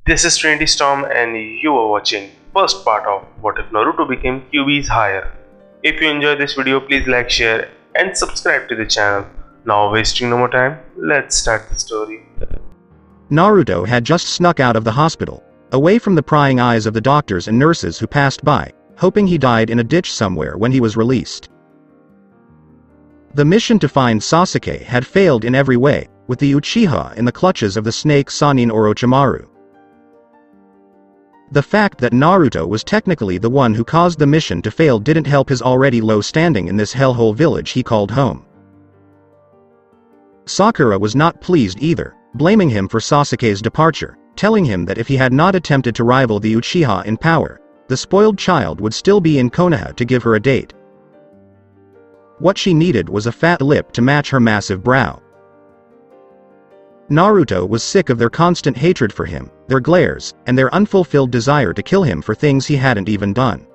This is Trinity Storm and you are watching first part of What If Naruto Became Kyuubi's Heir. If you enjoyed this video, please like, share and subscribe to the channel. Now wasting no more time, let's start the story. Naruto had just snuck out of the hospital, away from the prying eyes of the doctors and nurses who passed by, hoping he died in a ditch somewhere when he was released. The mission to find Sasuke had failed in every way, with the Uchiha in the clutches of the snake Sannin Orochimaru. The fact that Naruto was technically the one who caused the mission to fail didn't help his already low standing in this hellhole village he called home. Sakura was not pleased either, blaming him for Sasuke's departure, telling him that if he had not attempted to rival the Uchiha in power, the spoiled child would still be in Konoha to give her a date. What she needed was a fat lip to match her massive brow. Naruto was sick of their constant hatred for him, their glares, and their unfulfilled desire to kill him for things he hadn't even done.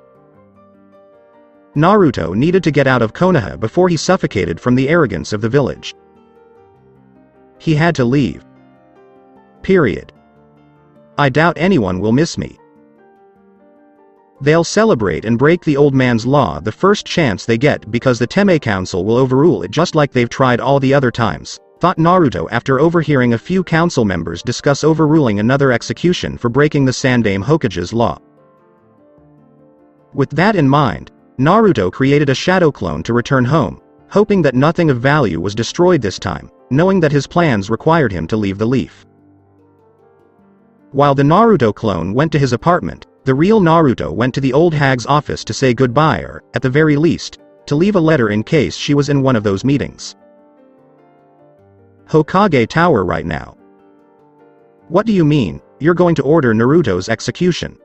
Naruto needed to get out of Konoha before he suffocated from the arrogance of the village. He had to leave. Period. I doubt anyone will miss me. They'll celebrate and break the old man's law the first chance they get because the Teme Council will overrule it just like they've tried all the other times, thought Naruto after overhearing a few council members discuss overruling another execution for breaking the Sandaime Hokage's law. With that in mind, Naruto created a shadow clone to return home, hoping that nothing of value was destroyed this time, knowing that his plans required him to leave the leaf. While the Naruto clone went to his apartment, the real Naruto went to the old hag's office to say goodbye or, at the very least, to leave a letter in case she was in one of those meetings. Hokage Tower right now. What do you mean, you're going to order Naruto's execution?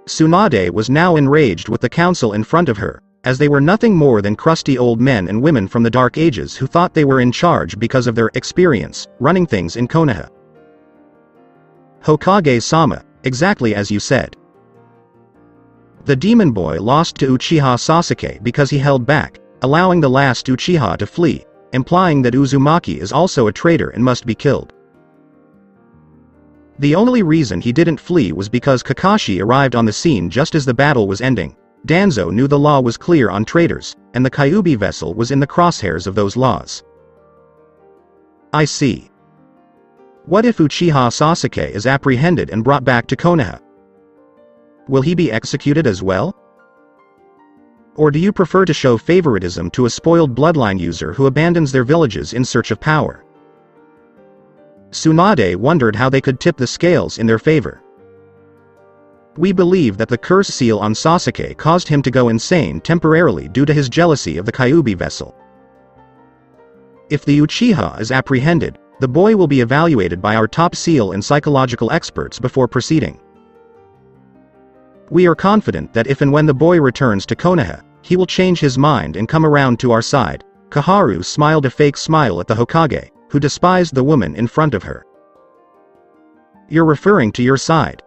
Tsunade was now enraged with the council in front of her, as they were nothing more than crusty old men and women from the Dark Ages who thought they were in charge because of their experience running things in Konoha. Hokage-sama, exactly as you said. The demon boy lost to Uchiha Sasuke because he held back, allowing the last Uchiha to flee, implying that Uzumaki is also a traitor and must be killed. The only reason he didn't flee was because Kakashi arrived on the scene just as the battle was ending. Danzo knew the law was clear on traitors, and the Kyuubi vessel was in the crosshairs of those laws. I see. What if Uchiha Sasuke is apprehended and brought back to Konoha? Will he be executed as well? Or do you prefer to show favoritism to a spoiled bloodline user who abandons their villages in search of power? Tsunade wondered how they could tip the scales in their favor. We believe that the curse seal on Sasuke caused him to go insane temporarily due to his jealousy of the Kyuubi vessel. If the Uchiha is apprehended, the boy will be evaluated by our top seal and psychological experts before proceeding. We are confident that if and when the boy returns to Konoha, he will change his mind and come around to our side. Kaharu smiled a fake smile at the Hokage, who despised the woman in front of her. You're referring to your side.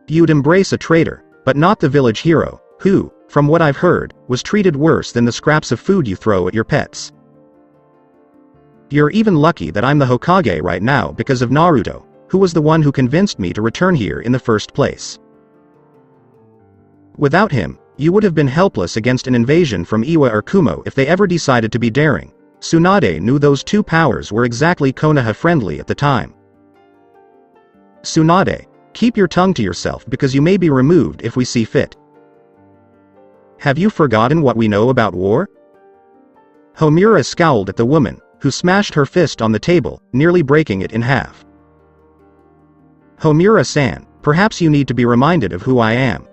You'd embrace a traitor, but not the village hero, who, from what I've heard, was treated worse than the scraps of food you throw at your pets. You're even lucky that I'm the Hokage right now because of Naruto, who was the one who convinced me to return here in the first place. Without him, you would have been helpless against an invasion from Iwa or Kumo if they ever decided to be daring. Tsunade knew those two powers were exactly Konoha friendly at the time. Tsunade, keep your tongue to yourself because you may be removed if we see fit. Have you forgotten what we know about war? Homura scowled at the woman, who smashed her fist on the table, nearly breaking it in half. Homura-san, perhaps you need to be reminded of who I am.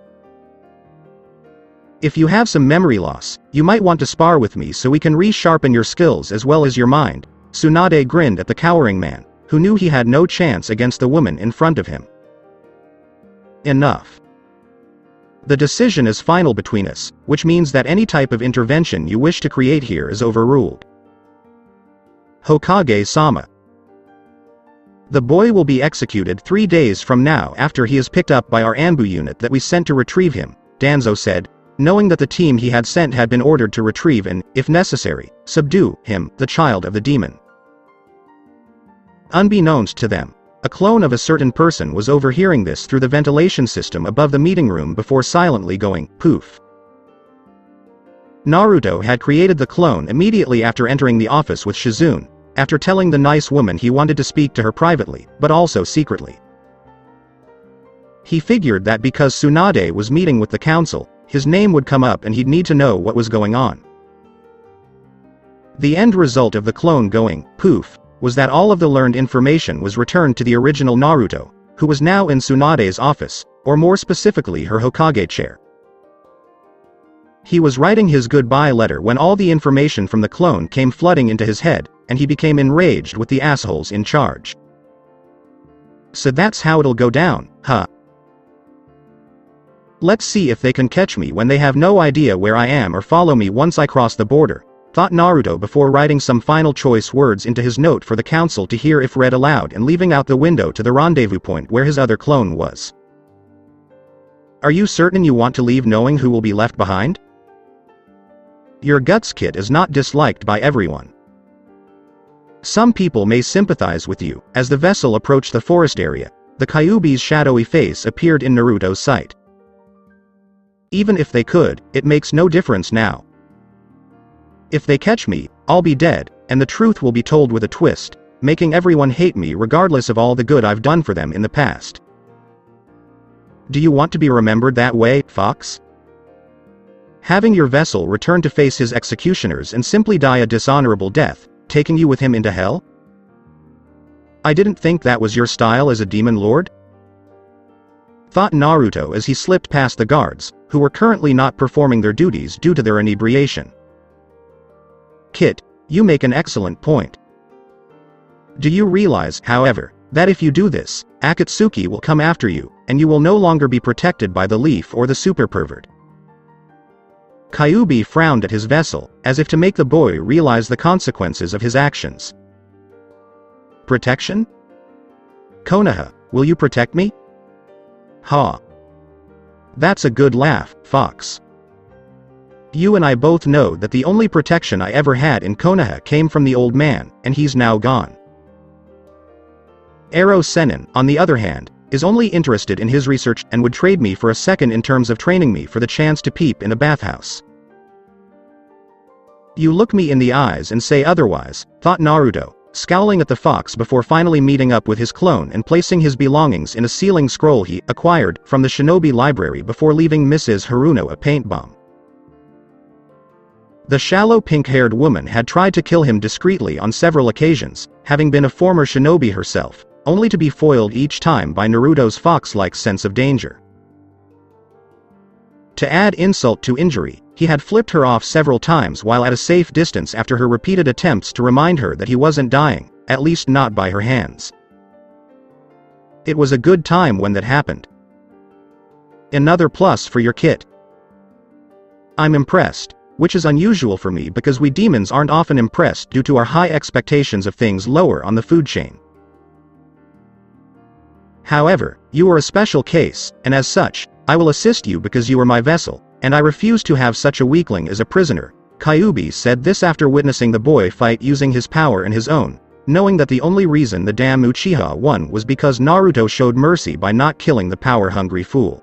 If you have some memory loss, you might want to spar with me so we can resharpen your skills as well as your mind. Tsunade grinned at the cowering man, who knew he had no chance against the woman in front of him. Enough. The decision is final between us, which means that any type of intervention you wish to create here is overruled. Hokage-sama. The boy will be executed 3 days from now after he is picked up by our Anbu unit that we sent to retrieve him, Danzo said, knowing that the team he had sent had been ordered to retrieve and, if necessary, subdue him, the child of the demon. Unbeknownst to them, A clone of a certain person was overhearing this through the ventilation system above the meeting room before silently going, poof. Naruto had created the clone immediately after entering the office with Shizune, after telling the nice woman he wanted to speak to her privately, but also secretly. He figured that because Tsunade was meeting with the council, his name would come up and he'd need to know what was going on. The end result of the clone going, poof, was that all of the learned information was returned to the original Naruto, who was now in Tsunade's office, or more specifically her Hokage chair. He was writing his goodbye letter when all the information from the clone came flooding into his head, and he became enraged with the assholes in charge. So that's how it'll go down, huh? Let's see if they can catch me when they have no idea where I am or follow me once I cross the border, thought Naruto before writing some final choice words into his note for the council to hear if read aloud and leaving out the window to the rendezvous point where his other clone was. Are you certain you want to leave knowing who will be left behind? Your guts, kid, is not disliked by everyone. Some people may sympathize with you. As the vessel approached the forest area, the Kyuubi's shadowy face appeared in Naruto's sight. Even if they could, it makes no difference now. If they catch me, I'll be dead, and the truth will be told with a twist, making everyone hate me regardless of all the good I've done for them in the past. Do you want to be remembered that way, Fox? Having your vessel return to face his executioners and simply die a dishonorable death, taking you with him into hell? I didn't think that was your style as a demon lord? Thought Naruto as he slipped past the guards, who were currently not performing their duties due to their inebriation. Kid, you make an excellent point. Do you realize, however, that if you do this, Akatsuki will come after you, and you will no longer be protected by the leaf or the super pervert? Kyuubi frowned at his vessel, as if to make the boy realize the consequences of his actions. Protection? Konoha, will you protect me? Ha. That's a good laugh, Fox. You and I both know that the only protection I ever had in Konoha came from the old man, and he's now gone. Ero Sennin, on the other hand, is only interested in his research and would trade me for a second in terms of training me for the chance to peep in a bathhouse. You look me in the eyes and say otherwise, thought Naruto, scowling at the fox before finally meeting up with his clone and placing his belongings in a sealing scroll he acquired from the shinobi library before leaving Mrs. Haruno a paint bomb. The shallow pink-haired woman had tried to kill him discreetly on several occasions, having been a former shinobi herself, only to be foiled each time by Naruto's fox-like sense of danger. To add insult to injury, he had flipped her off several times while at a safe distance after her repeated attempts to remind her that he wasn't dying, at least not by her hands. It was a good time when that happened. Another plus for your kit. I'm impressed, which is unusual for me because we demons aren't often impressed due to our high expectations of things lower on the food chain. However, you are a special case, and as such, I will assist you because you are my vessel, and I refuse to have such a weakling as a prisoner. Kyuubi said this after witnessing the boy fight using his power and his own, knowing that the only reason the damn Uchiha won was because Naruto showed mercy by not killing the power-hungry fool.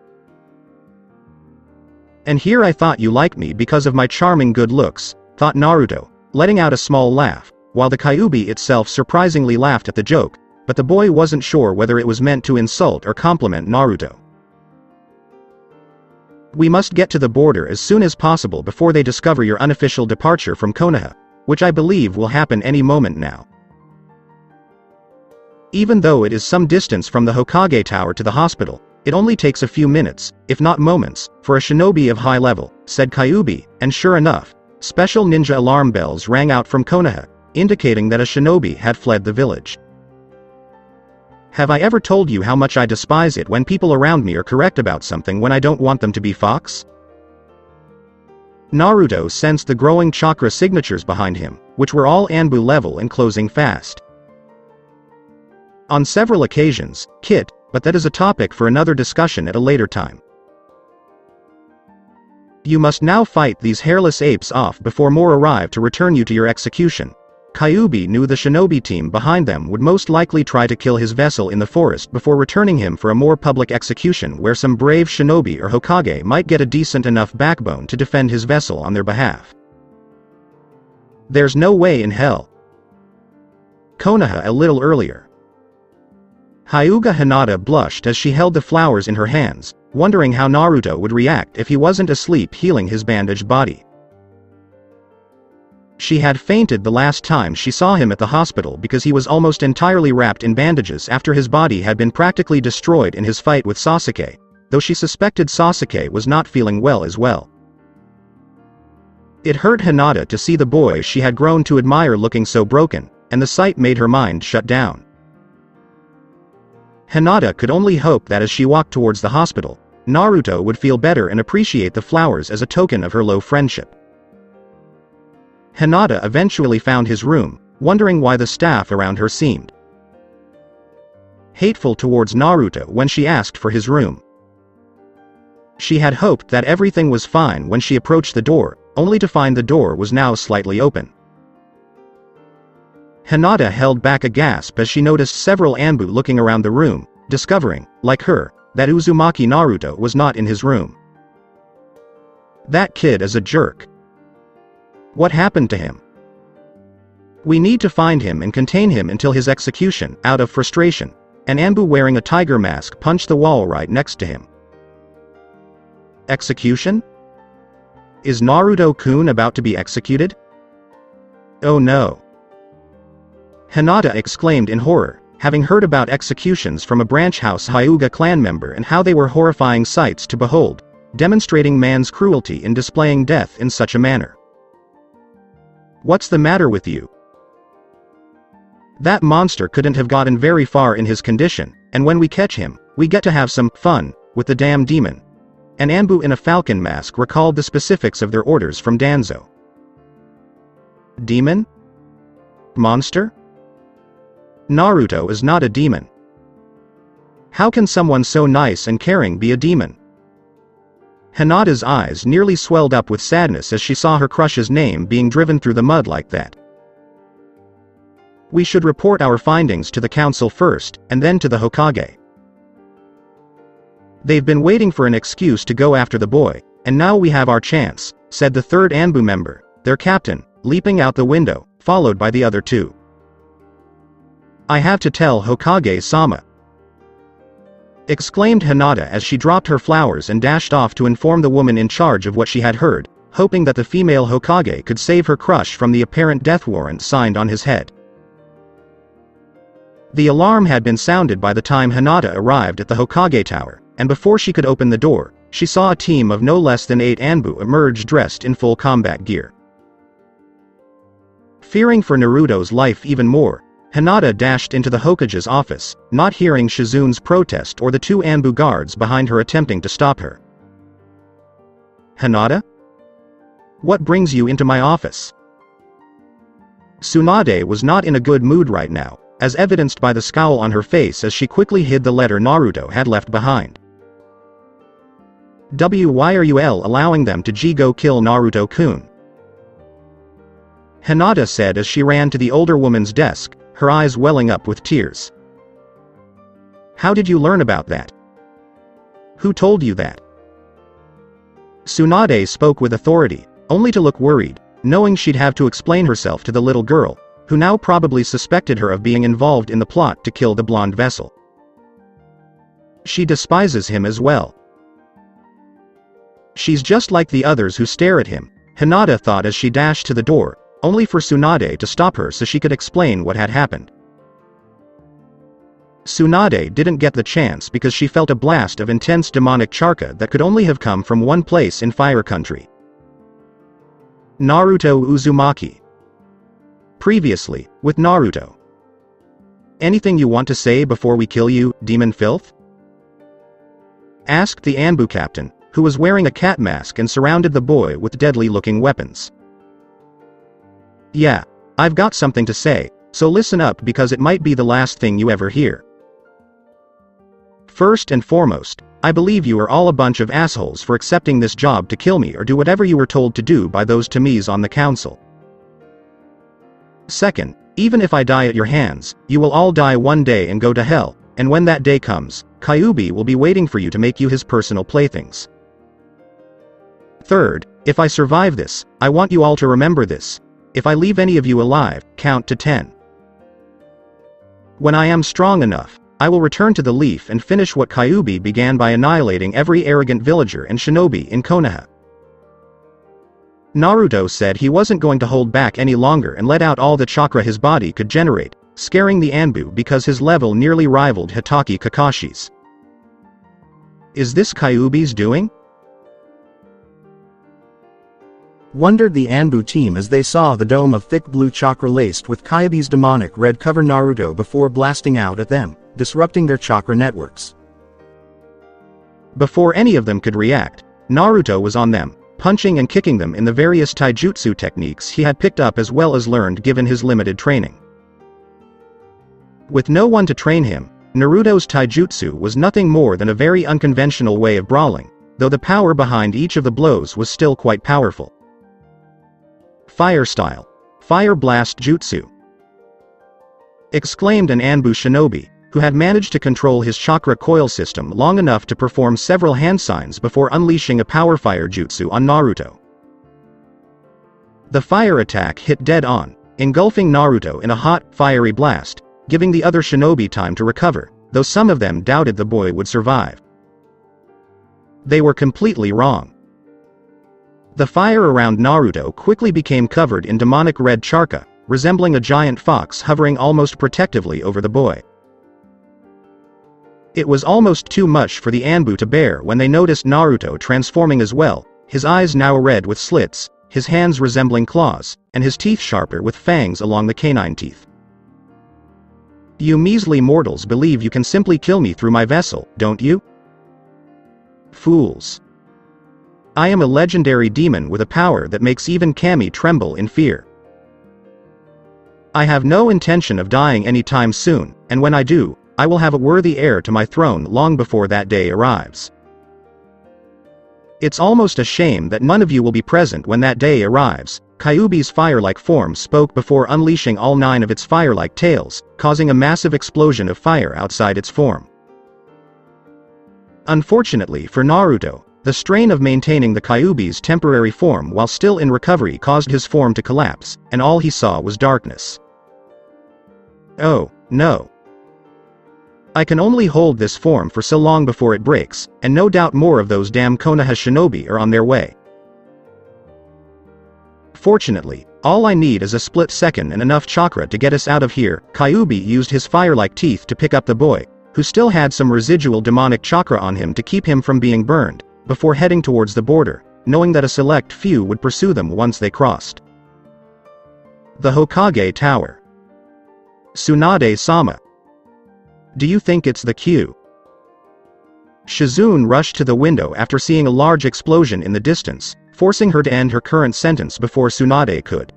And here I thought you liked me because of my charming good looks, thought Naruto, letting out a small laugh, while the Kyuubi itself surprisingly laughed at the joke, but the boy wasn't sure whether it was meant to insult or compliment Naruto. We must get to the border as soon as possible before they discover your unofficial departure from Konoha, which I believe will happen any moment now. Even though it is some distance from the Hokage Tower to the hospital, it only takes a few minutes, if not moments, for a shinobi of high level, said Kyuubi, and sure enough, special ninja alarm bells rang out from Konoha, indicating that a shinobi had fled the village. Have I ever told you how much I despise it when people around me are correct about something when I don't want them to be, Fox? Naruto sensed the growing chakra signatures behind him, which were all Anbu level and closing fast. On several occasions, Kit, but that is a topic for another discussion at a later time. You must now fight these hairless apes off before more arrive to return you to your execution. Kyuubi knew the shinobi team behind them would most likely try to kill his vessel in the forest before returning him for a more public execution where some brave shinobi or Hokage might get a decent enough backbone to defend his vessel on their behalf. There's no way in hell. Konoha a little earlier. Hyuga Hinata blushed as she held the flowers in her hands, wondering how Naruto would react if he wasn't asleep healing his bandaged body. She had fainted the last time she saw him at the hospital because he was almost entirely wrapped in bandages after his body had been practically destroyed in his fight with Sasuke, though she suspected Sasuke was not feeling well as well. It hurt Hinata to see the boy she had grown to admire looking so broken, and the sight made her mind shut down. Hinata could only hope that as she walked towards the hospital, Naruto would feel better and appreciate the flowers as a token of her low friendship. Hinata eventually found his room, wondering why the staff around her seemed hateful towards Naruto when she asked for his room. She had hoped that everything was fine when she approached the door, only to find the door was now slightly open. Hinata held back a gasp as she noticed several Anbu looking around the room, discovering, like her, that Uzumaki Naruto was not in his room. That kid is a jerk. What happened to him? We need to find him and contain him until his execution. Out of frustration, an Anbu wearing a tiger mask punched the wall right next to him. Execution? Is Naruto-kun about to be executed? Oh no. Hinata exclaimed in horror, having heard about executions from a branch house Hyuga clan member and how they were horrifying sights to behold, demonstrating man's cruelty in displaying death in such a manner. What's the matter with you? That monster couldn't have gotten very far in his condition, and when we catch him, we get to have some fun with the damn demon. An Anbu in a falcon mask recalled the specifics of their orders from Danzo. Demon? Monster? Naruto is not a demon. How can someone so nice and caring be a demon? Hinata's eyes nearly swelled up with sadness as she saw her crush's name being driven through the mud like that. We should report our findings to the council first, and then to the Hokage. They've been waiting for an excuse to go after the boy, and now we have our chance, said the third Anbu member, their captain, leaping out the window, followed by the other two. I have to tell Hokage-sama, exclaimed Hinata as she dropped her flowers and dashed off to inform the woman in charge of what she had heard, hoping that the female Hokage could save her crush from the apparent death warrant signed on his head. The alarm had been sounded by the time Hinata arrived at the Hokage tower, and before she could open the door, she saw a team of no less than 8 Anbu emerge dressed in full combat gear. Fearing for Naruto's life even more, Hinata dashed into the Hokage's office, not hearing Shizune's protest or the 2 Anbu guards behind her attempting to stop her. Hinata? What brings you into my office? Tsunade was not in a good mood right now, as evidenced by the scowl on her face as she quickly hid the letter Naruto had left behind. Why are you allowing them to go kill Naruto-kun? Hinata said as she ran to the older woman's desk, her eyes welling up with tears. How did you learn about that? Who told you that? Tsunade spoke with authority, only to look worried, knowing she'd have to explain herself to the little girl, who now probably suspected her of being involved in the plot to kill the blonde vessel. She despises him as well. She's just like the others who stare at him, Hinata thought as she dashed to the door, only for Tsunade to stop her so she could explain what had happened. Tsunade didn't get the chance because she felt a blast of intense demonic charka that could only have come from one place in Fire Country. Naruto Uzumaki. Previously, with Naruto. Anything you want to say before we kill you, demon filth? Asked the Anbu captain, who was wearing a cat mask and surrounded the boy with deadly-looking weapons. Yeah, I've got something to say, so listen up because it might be the last thing you ever hear. First and foremost, I believe you are all a bunch of assholes for accepting this job to kill me or do whatever you were told to do by those Tamis on the council. Second, even if I die at your hands, you will all die one day and go to hell, and when that day comes, Kyuubi will be waiting for you to make you his personal playthings. Third, if I survive this, I want you all to remember this. If I leave any of you alive, count to 10. When I am strong enough, I will return to the Leaf and finish what Kyuubi began by annihilating every arrogant villager and shinobi in Konoha. Naruto said he wasn't going to hold back any longer and let out all the chakra his body could generate, scaring the Anbu because his level nearly rivaled Hitaki Kakashi's. Is this Kyuubi's doing? Wondered the Anbu team as they saw the dome of thick blue chakra laced with Kyuubi's demonic red cover Naruto before blasting out at them, disrupting their chakra networks. Before any of them could react, Naruto was on them, punching and kicking them in the various taijutsu techniques he had picked up as well as learned given his limited training. With no one to train him, Naruto's taijutsu was nothing more than a very unconventional way of brawling, though the power behind each of the blows was still quite powerful. Fire style. Fire blast jutsu! Exclaimed an Anbu shinobi, who had managed to control his chakra coil system long enough to perform several hand signs before unleashing a power fire jutsu on Naruto. The fire attack hit dead on, engulfing Naruto in a hot, fiery blast, giving the other shinobi time to recover, though some of them doubted the boy would survive. They were completely wrong. The fire around Naruto quickly became covered in demonic red chakra, resembling a giant fox hovering almost protectively over the boy. It was almost too much for the Anbu to bear when they noticed Naruto transforming as well, his eyes now red with slits, his hands resembling claws, and his teeth sharper with fangs along the canine teeth. You measly mortals believe you can simply kill me through my vessel, don't you? Fools. I am a legendary demon with a power that makes even Kami tremble in fear. I have no intention of dying anytime soon, and when I do, I will have a worthy heir to my throne long before that day arrives. It's almost a shame that none of you will be present when that day arrives. Kyuubi's fire-like form spoke before unleashing all 9 of its fire-like tails, causing a massive explosion of fire outside its form. Unfortunately for Naruto, the strain of maintaining the Kyuubi's temporary form while still in recovery caused his form to collapse, and all he saw was darkness. Oh, no. I can only hold this form for so long before it breaks, and no doubt more of those damn Konoha shinobi are on their way. Fortunately, all I need is a split second and enough chakra to get us out of here. Kyuubi used his fire-like teeth to pick up the boy, who still had some residual demonic chakra on him to keep him from being burned, before heading towards the border, knowing that a select few would pursue them once they crossed. The Hokage Tower. Tsunade-sama. Do you think it's the Q? Shizune rushed to the window after seeing a large explosion in the distance, forcing her to end her current sentence before Tsunade could.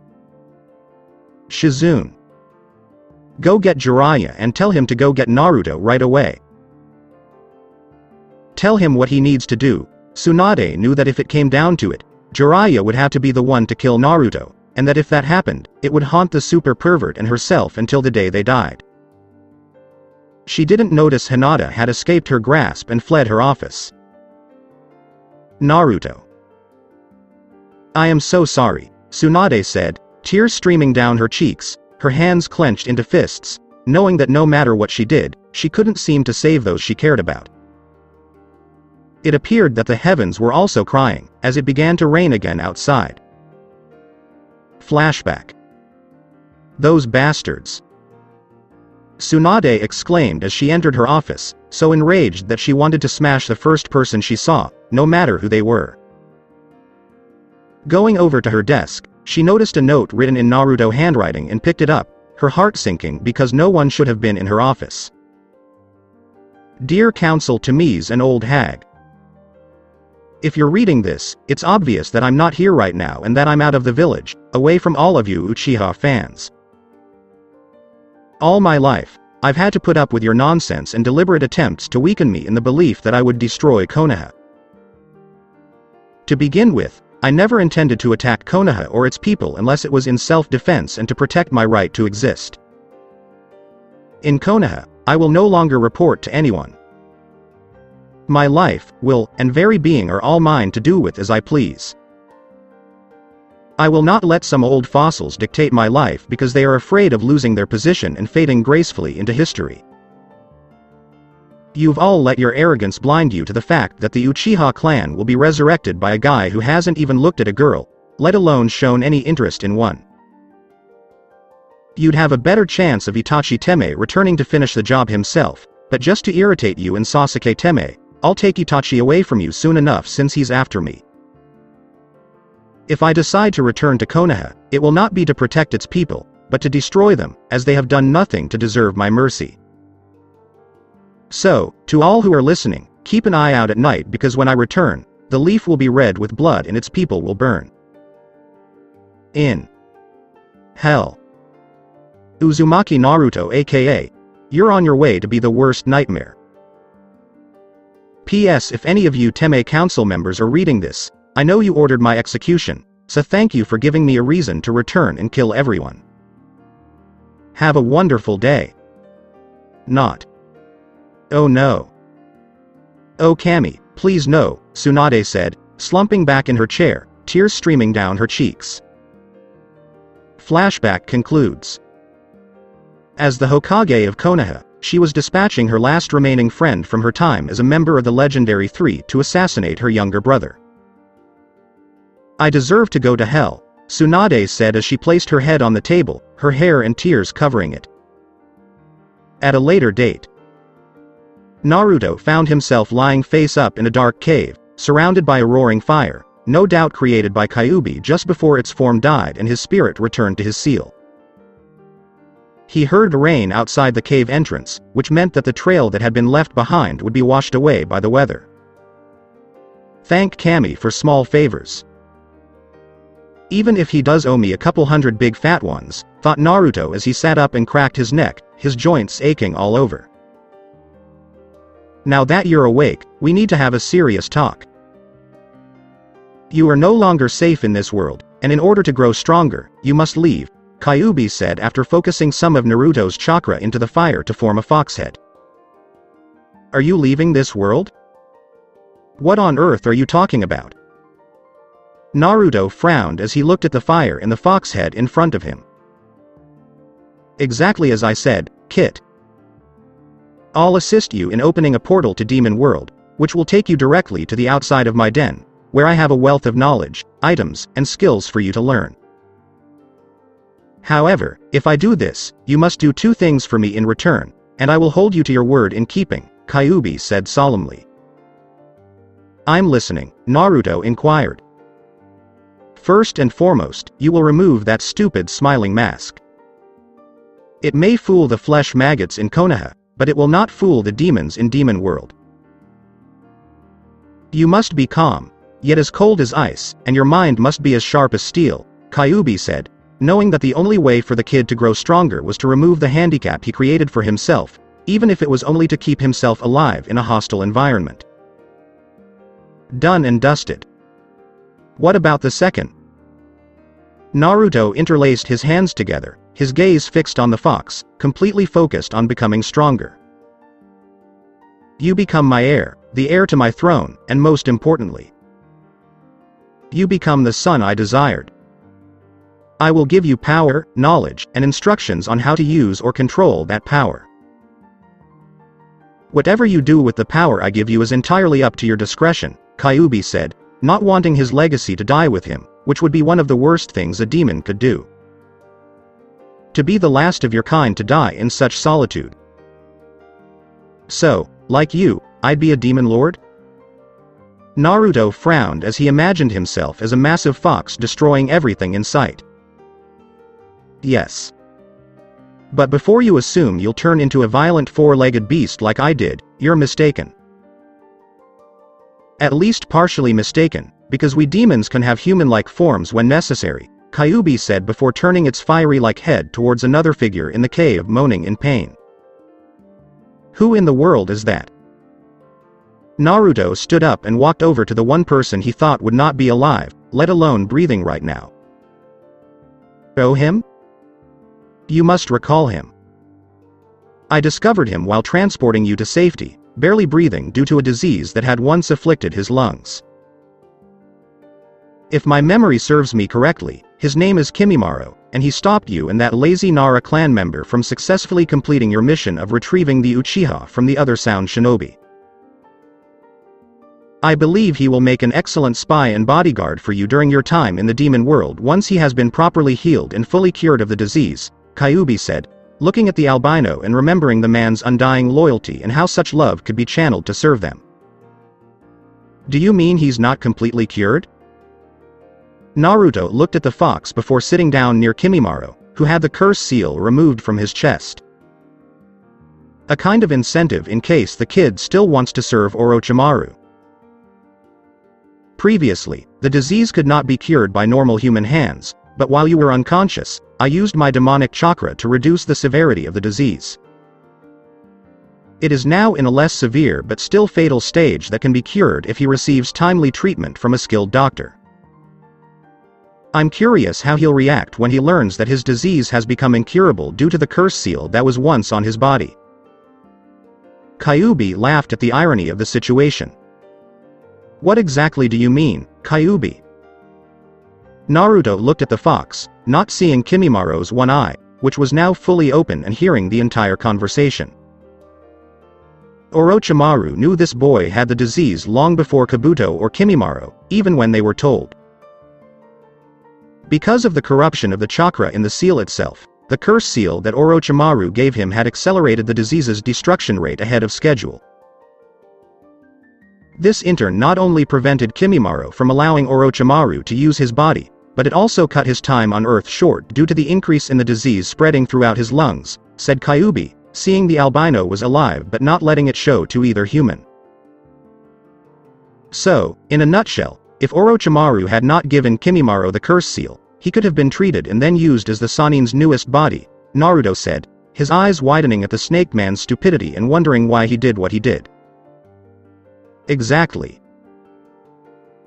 Shizune. Go get Jiraiya and tell him to go get Naruto right away. Tell him what he needs to do. Tsunade knew that if it came down to it, Jiraiya would have to be the one to kill Naruto, and that if that happened, it would haunt the super pervert and herself until the day they died. She didn't notice Hinata had escaped her grasp and fled her office. Naruto. I am so sorry, Tsunade said, tears streaming down her cheeks, her hands clenched into fists, knowing that no matter what she did, she couldn't seem to save those she cared about. It appeared that the heavens were also crying, as it began to rain again outside. Flashback. Those bastards. Tsunade exclaimed as she entered her office, so enraged that she wanted to smash the first person she saw, no matter who they were. Going over to her desk, she noticed a note written in Naruto handwriting and picked it up, her heart sinking because no one should have been in her office. Dear Counsel to Mies an old hag. If you're reading this, it's obvious that I'm not here right now and that I'm out of the village, away from all of you Uchiha fans. All my life, I've had to put up with your nonsense and deliberate attempts to weaken me in the belief that I would destroy Konoha. To begin with, I never intended to attack Konoha or its people unless it was in self-defense and to protect my right to exist. In Konoha, I will no longer report to anyone. My life, will, and very being are all mine to do with as I please. I will not let some old fossils dictate my life because they are afraid of losing their position and fading gracefully into history. You've all let your arrogance blind you to the fact that the Uchiha clan will be resurrected by a guy who hasn't even looked at a girl, let alone shown any interest in one. You'd have a better chance of Itachi Teme returning to finish the job himself, but just to irritate you and Sasuke Teme, I'll take Itachi away from you soon enough since he's after me. If I decide to return to Konoha, it will not be to protect its people, but to destroy them, as they have done nothing to deserve my mercy. So, to all who are listening, keep an eye out at night because when I return, the leaf will be red with blood and its people will burn. In hell. Uzumaki Naruto aka, you're on your way to be the worst nightmare. P.S. If any of you Teme Council members are reading this, I know you ordered my execution, so thank you for giving me a reason to return and kill everyone. Have a wonderful day. Not. Oh no. Oh Kami, please no, Tsunade said, slumping back in her chair, tears streaming down her cheeks. Flashback concludes. As the Hokage of Konoha, she was dispatching her last remaining friend from her time as a member of the legendary Three to assassinate her younger brother. I deserve to go to hell, Tsunade said as she placed her head on the table, her hair and tears covering it. At a later date, Naruto found himself lying face up in a dark cave, surrounded by a roaring fire, no doubt created by Kyuubi just before its form died and his spirit returned to his seal. He heard rain outside the cave entrance, which meant that the trail that had been left behind would be washed away by the weather. Thank Kami for small favors. Even if he does owe me a couple hundred big fat ones, thought Naruto as he sat up and cracked his neck, his joints aching all over. Now that you're awake, we need to have a serious talk. You are no longer safe in this world, and in order to grow stronger, you must leave, Kyuubi said after focusing some of Naruto's chakra into the fire to form a fox head. Are you leaving this world? What on earth are you talking about? Naruto frowned as he looked at the fire and the fox head in front of him. Exactly as I said, Kit. I'll assist you in opening a portal to Demon World, which will take you directly to the outside of my den, where I have a wealth of knowledge, items, and skills for you to learn. However, if I do this, you must do two things for me in return, and I will hold you to your word in keeping, Kyuubi said solemnly. I'm listening, Naruto inquired. First and foremost, you will remove that stupid smiling mask. It may fool the flesh maggots in Konoha, but it will not fool the demons in Demon World. You must be calm, yet as cold as ice, and your mind must be as sharp as steel, Kyuubi said, knowing that the only way for the kid to grow stronger was to remove the handicap he created for himself, even if it was only to keep himself alive in a hostile environment. Done and dusted. What about the second? Naruto interlaced his hands together, his gaze fixed on the fox, completely focused on becoming stronger. You become my heir, the heir to my throne, and most importantly, you become the son I desired. I will give you power, knowledge, and instructions on how to use or control that power. Whatever you do with the power I give you is entirely up to your discretion, Kyuubi said, not wanting his legacy to die with him, which would be one of the worst things a demon could do. To be the last of your kind to die in such solitude. So, like you, I'd be a demon lord? Naruto frowned as he imagined himself as a massive fox destroying everything in sight. Yes. But before you assume you'll turn into a violent four-legged beast like I did, you're mistaken. At least partially mistaken, because we demons can have human-like forms when necessary, Kyuubi said before turning its fiery-like head towards another figure in the cave moaning in pain. Who in the world is that? Naruto stood up and walked over to the one person he thought would not be alive, let alone breathing right now. Oh, him? You must recall him. I discovered him while transporting you to safety, barely breathing due to a disease that had once afflicted his lungs. If my memory serves me correctly, his name is Kimimaro, and he stopped you and that lazy Nara clan member from successfully completing your mission of retrieving the Uchiha from the other Sound Shinobi. I believe he will make an excellent spy and bodyguard for you during your time in the demon world once he has been properly healed and fully cured of the disease, Kyuubi said, looking at the albino and remembering the man's undying loyalty and how such love could be channeled to serve them. Do you mean he's not completely cured? Naruto looked at the fox before sitting down near Kimimaro, who had the curse seal removed from his chest. A kind of incentive in case the kid still wants to serve Orochimaru. Previously, the disease could not be cured by normal human hands, but while you were unconscious, I used my demonic chakra to reduce the severity of the disease. It is now in a less severe but still fatal stage that can be cured if he receives timely treatment from a skilled doctor. I'm curious how he'll react when he learns that his disease has become incurable due to the curse seal that was once on his body. Kyuubi laughed at the irony of the situation. What exactly do you mean, Kyuubi? Naruto looked at the fox, not seeing Kimimaro's one eye, which was now fully open and hearing the entire conversation. Orochimaru knew this boy had the disease long before Kabuto or Kimimaro, even when they were told. Because of the corruption of the chakra in the seal itself, the curse seal that Orochimaru gave him had accelerated the disease's destruction rate ahead of schedule. This in turn not only prevented Kimimaro from allowing Orochimaru to use his body, but it also cut his time on Earth short due to the increase in the disease spreading throughout his lungs, said Kyuubi, seeing the albino was alive but not letting it show to either human. So, in a nutshell, if Orochimaru had not given Kimimaro the curse seal, he could have been treated and then used as the Sannin's newest body, Naruto said, his eyes widening at the snake man's stupidity and wondering why he did what he did. Exactly.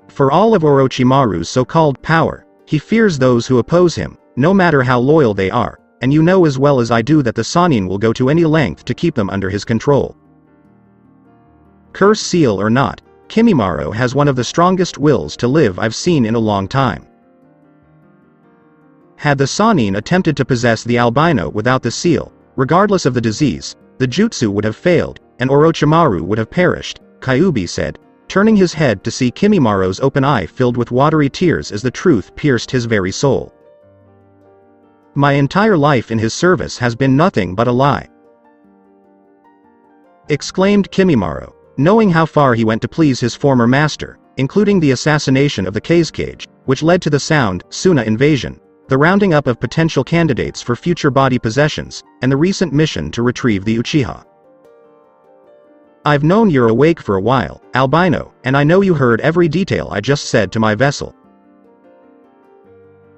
For all of Orochimaru's so-called power, he fears those who oppose him, no matter how loyal they are, and you know as well as I do that the Sannin will go to any length to keep them under his control. Curse seal or not, Kimimaro has one of the strongest wills to live I've seen in a long time. Had the Sannin attempted to possess the albino without the seal, regardless of the disease, the jutsu would have failed, and Orochimaru would have perished, Kyuubi said, turning his head to see Kimimaro's open eye filled with watery tears as the truth pierced his very soul. My entire life in his service has been nothing but a lie, exclaimed Kimimaro, knowing how far he went to please his former master, including the assassination of the Kazekage, which led to the Sound Suna invasion, the rounding up of potential candidates for future body possessions, and the recent mission to retrieve the Uchiha. I've known you're awake for a while, albino, and I know you heard every detail I just said to my vessel.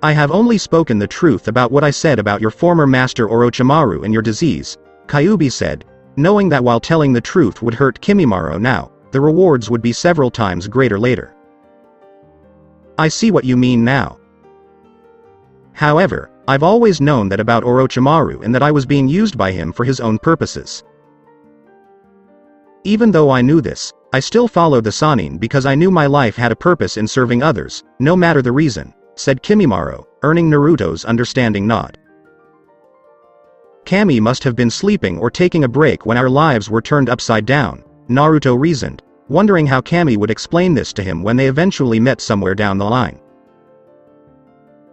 I have only spoken the truth about what I said about your former master Orochimaru and your disease, Kyuubi said, knowing that while telling the truth would hurt Kimimaro now, the rewards would be several times greater later. I see what you mean now. However, I've always known that about Orochimaru and that I was being used by him for his own purposes. Even though I knew this, I still followed the Sannin because I knew my life had a purpose in serving others, no matter the reason, said Kimimaro, earning Naruto's understanding nod. Kami must have been sleeping or taking a break when our lives were turned upside down, Naruto reasoned, wondering how Kami would explain this to him when they eventually met somewhere down the line.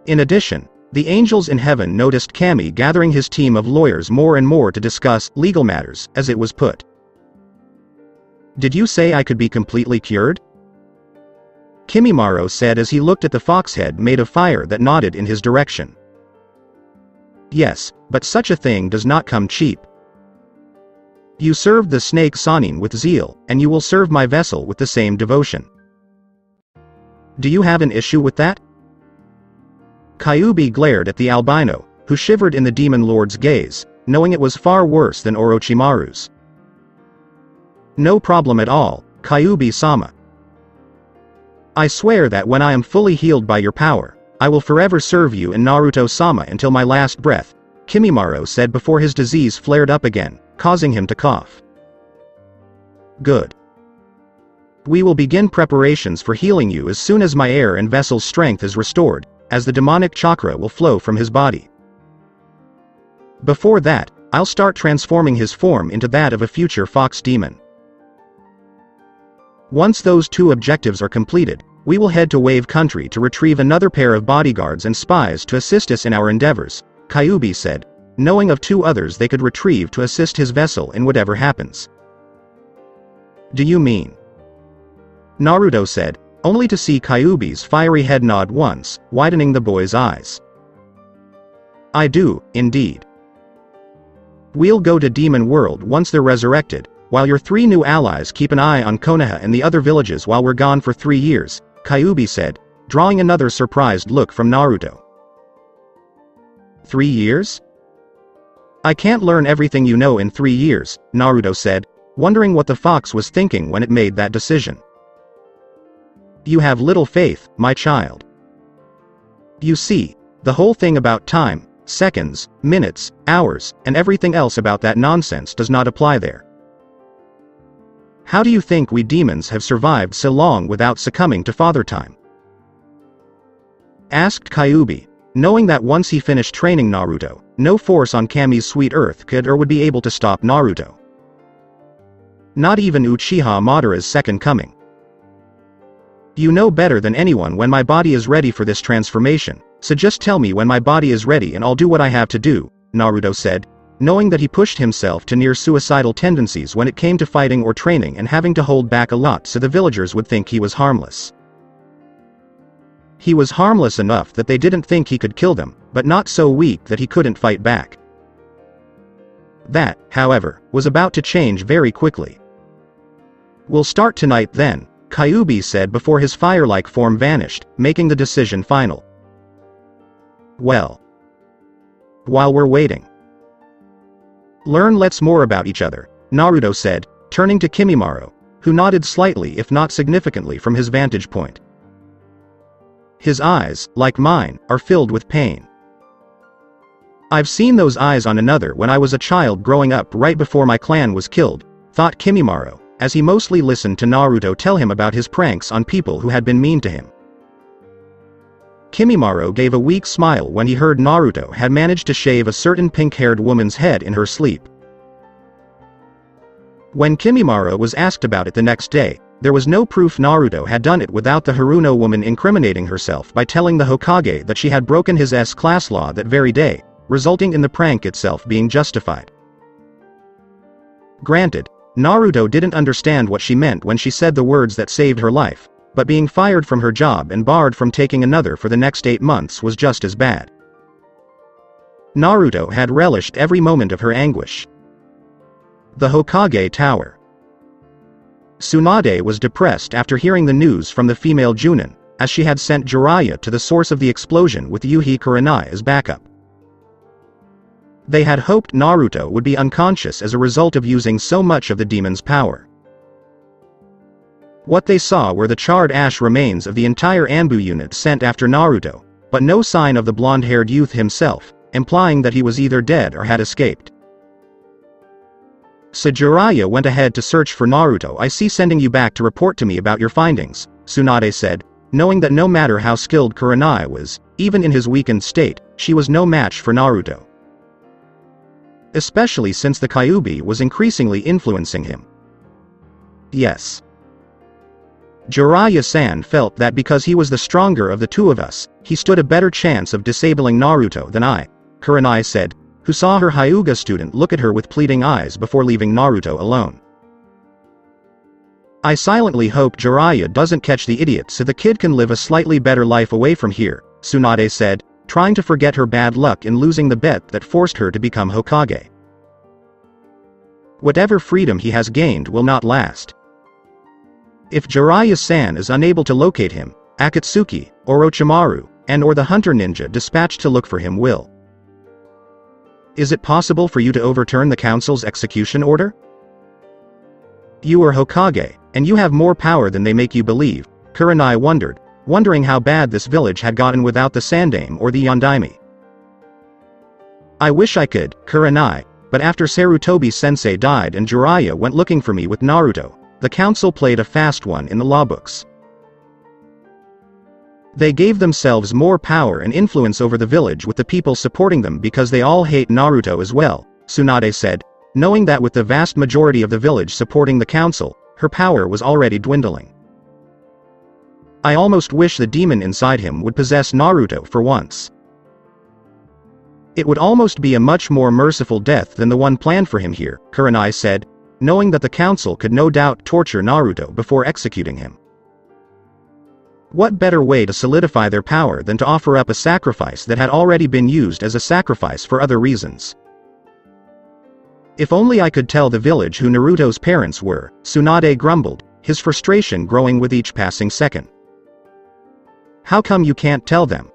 In addition, the angels in heaven noticed Kami gathering his team of lawyers more and more to discuss legal matters, as it was put. Did you say I could be completely cured? Kimimaro said as he looked at the fox head made of fire that nodded in his direction. Yes, but such a thing does not come cheap. You served the snake Sannin with zeal, and you will serve my vessel with the same devotion. Do you have an issue with that? Kyuubi glared at the albino, who shivered in the demon lord's gaze, knowing it was far worse than Orochimaru's. No problem at all, Kyuubi-sama. I swear that when I am fully healed by your power, I will forever serve you and Naruto-sama until my last breath, Kimimaro said before his disease flared up again, causing him to cough. Good. We will begin preparations for healing you as soon as my heir and vessel's strength is restored, as the demonic chakra will flow from his body. Before that, I'll start transforming his form into that of a future fox demon. Once those two objectives are completed, we will head to Wave Country to retrieve another pair of bodyguards and spies to assist us in our endeavors, Kyuubi said, knowing of two others they could retrieve to assist his vessel in whatever happens. Do you mean? Naruto said, only to see Kyuubi's fiery head nod once, widening the boy's eyes. I do, indeed. We'll go to Demon World once they're resurrected, while your three new allies keep an eye on Konoha and the other villages while we're gone for 3 years, Kyuubi said, drawing another surprised look from Naruto. 3 years? I can't learn everything you know in 3 years, Naruto said, wondering what the fox was thinking when it made that decision. You have little faith, my child. You see, the whole thing about time, seconds, minutes, hours, and everything else about that nonsense does not apply there. How do you think we demons have survived so long without succumbing to father time? Asked Kyuubi, knowing that once he finished training Naruto, no force on Kami's sweet earth could or would be able to stop Naruto. Not even Uchiha Madara's second coming. You know better than anyone when my body is ready for this transformation, so just tell me when my body is ready and I'll do what I have to do, Naruto said, knowing that he pushed himself to near suicidal tendencies when it came to fighting or training and having to hold back a lot so the villagers would think he was harmless. He was harmless enough that they didn't think he could kill them, but not so weak that he couldn't fight back. That, however, was about to change very quickly. We'll start tonight then, Kyuubi said before his fire-like form vanished, making the decision final. Well. While we're waiting. Learn let's more about each other, Naruto said, turning to Kimimaro, who nodded slightly if not significantly from his vantage point. His eyes, like mine, are filled with pain. I've seen those eyes on another when I was a child growing up right before my clan was killed, thought Kimimaro, as he mostly listened to Naruto tell him about his pranks on people who had been mean to him. Kimimaro gave a weak smile when he heard Naruto had managed to shave a certain pink-haired woman's head in her sleep. When Kimimaro was asked about it the next day, there was no proof Naruto had done it without the Haruno woman incriminating herself by telling the Hokage that she had broken his S-class law that very day, resulting in the prank itself being justified. Granted, Naruto didn't understand what she meant when she said the words that saved her life, but being fired from her job and barred from taking another for the next 8 months was just as bad. Naruto had relished every moment of her anguish. The Hokage Tower. Tsunade was depressed after hearing the news from the female Junin, as she had sent Jiraiya to the source of the explosion with Yuhi Kurenai as backup. They had hoped Naruto would be unconscious as a result of using so much of the demon's power. What they saw were the charred ash remains of the entire Anbu unit sent after Naruto, but no sign of the blonde-haired youth himself, implying that he was either dead or had escaped. So Jiraiya went ahead to search for Naruto. I see, sending you back to report to me about your findings, Tsunade said, knowing that no matter how skilled Kurenai was, even in his weakened state, she was no match for Naruto. Especially since the Kyuubi was increasingly influencing him. Yes. Jiraiya-san felt that because he was the stronger of the two of us, he stood a better chance of disabling Naruto than I, Kurenai said, who saw her Hyuga student look at her with pleading eyes before leaving Naruto alone. I silently hope Jiraiya doesn't catch the idiot so the kid can live a slightly better life away from here, Tsunade said, trying to forget her bad luck in losing the bet that forced her to become Hokage. Whatever freedom he has gained will not last. If Jiraiya-san is unable to locate him, Akatsuki, Orochimaru, and/or the hunter ninja dispatched to look for him will. Is it possible for you to overturn the council's execution order? You are Hokage, and you have more power than they make you believe, Kurenai wondered, wondering how bad this village had gotten without the Sandaime or the Yondaime. I wish I could, Kurenai, but after Sarutobi-sensei died and Jiraiya went looking for me with Naruto, the council played a fast one in the lawbooks. They gave themselves more power and influence over the village with the people supporting them because they all hate Naruto as well, Tsunade said, knowing that with the vast majority of the village supporting the council, her power was already dwindling. I almost wish the demon inside him would possess Naruto for once. It would almost be a much more merciful death than the one planned for him here, Kurenai said, knowing that the council could no doubt torture Naruto before executing him. What better way to solidify their power than to offer up a sacrifice that had already been used as a sacrifice for other reasons? If only I could tell the village who Naruto's parents were, Tsunade grumbled, his frustration growing with each passing second. How come you can't tell them?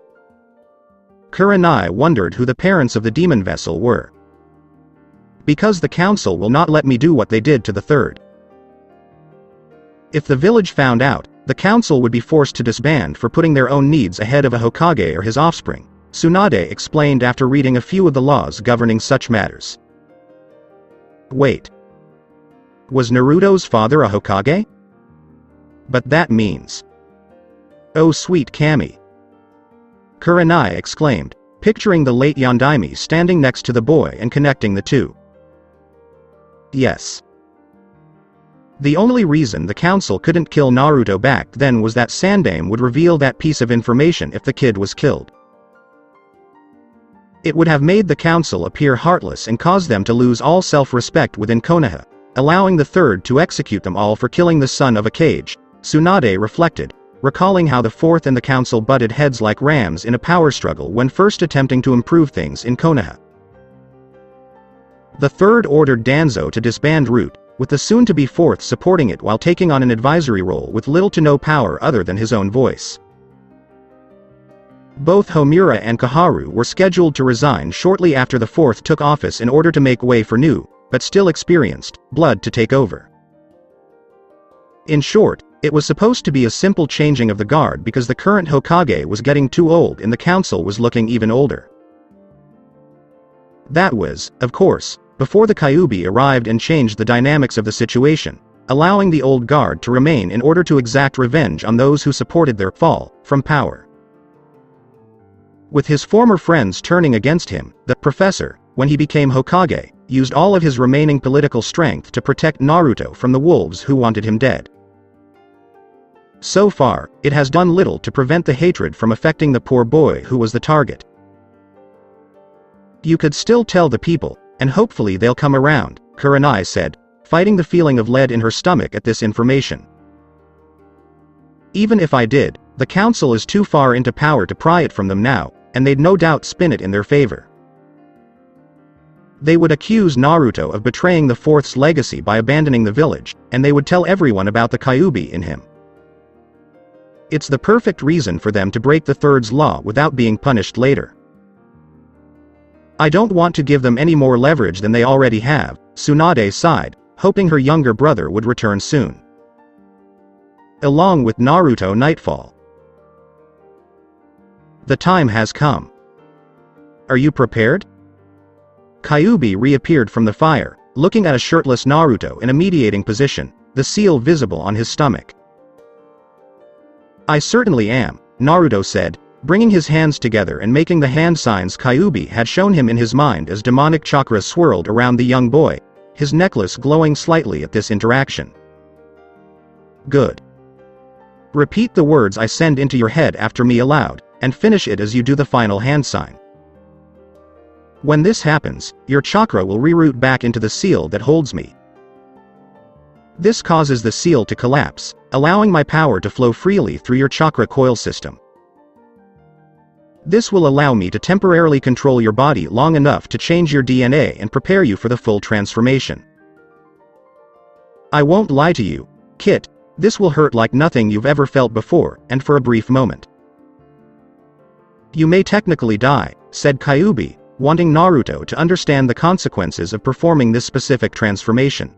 Kurenai wondered who the parents of the demon vessel were. Because the council will not let me do what they did to the third. If the village found out, the council would be forced to disband for putting their own needs ahead of a Hokage or his offspring, Tsunade explained after reading a few of the laws governing such matters. Wait. Was Naruto's father a Hokage? But that means... Oh sweet Kami. Kurenai exclaimed, picturing the late Yondaime standing next to the boy and connecting the two. Yes. The only reason the council couldn't kill Naruto back then was that Sandaime would reveal that piece of information if the kid was killed. It would have made the council appear heartless and caused them to lose all self-respect within Konoha, allowing the third to execute them all for killing the son of a Kage, Tsunade reflected, recalling how the fourth and the council butted heads like rams in a power struggle when first attempting to improve things in Konoha. The third ordered Danzo to disband Root, with the soon-to-be fourth supporting it while taking on an advisory role with little to no power other than his own voice. Both Homura and Koharu were scheduled to resign shortly after the fourth took office in order to make way for new, but still experienced, blood to take over. In short, it was supposed to be a simple changing of the guard because the current Hokage was getting too old and the council was looking even older. That was, of course, before the Kyuubi arrived and changed the dynamics of the situation, allowing the old guard to remain in order to exact revenge on those who supported their fall from power. With his former friends turning against him, the professor, when he became Hokage, used all of his remaining political strength to protect Naruto from the wolves who wanted him dead. So far, it has done little to prevent the hatred from affecting the poor boy who was the target. You could still tell the people, and hopefully they'll come around, Kurenai said, fighting the feeling of lead in her stomach at this information. Even if I did, the council is too far into power to pry it from them now, and they'd no doubt spin it in their favor. They would accuse Naruto of betraying the fourth's legacy by abandoning the village, and they would tell everyone about the Kyuubi in him. It's the perfect reason for them to break the third's law without being punished later. I don't want to give them any more leverage than they already have, Tsunade sighed, hoping her younger brother would return soon. Along with Naruto Nightfall. The time has come. Are you prepared? Kyuubi reappeared from the fire, looking at a shirtless Naruto in a mediating position, the seal visible on his stomach. I certainly am, Naruto said, bringing his hands together and making the hand signs Kyuubi had shown him in his mind as demonic chakra swirled around the young boy, his necklace glowing slightly at this interaction. Good. Repeat the words I send into your head after me aloud, and finish it as you do the final hand sign. When this happens, your chakra will reroute back into the seal that holds me. This causes the seal to collapse, allowing my power to flow freely through your chakra coil system. This will allow me to temporarily control your body long enough to change your DNA and prepare you for the full transformation. I won't lie to you, Kit, this will hurt like nothing you've ever felt before, and for a brief moment. You may technically die, said Kyuubi, wanting Naruto to understand the consequences of performing this specific transformation.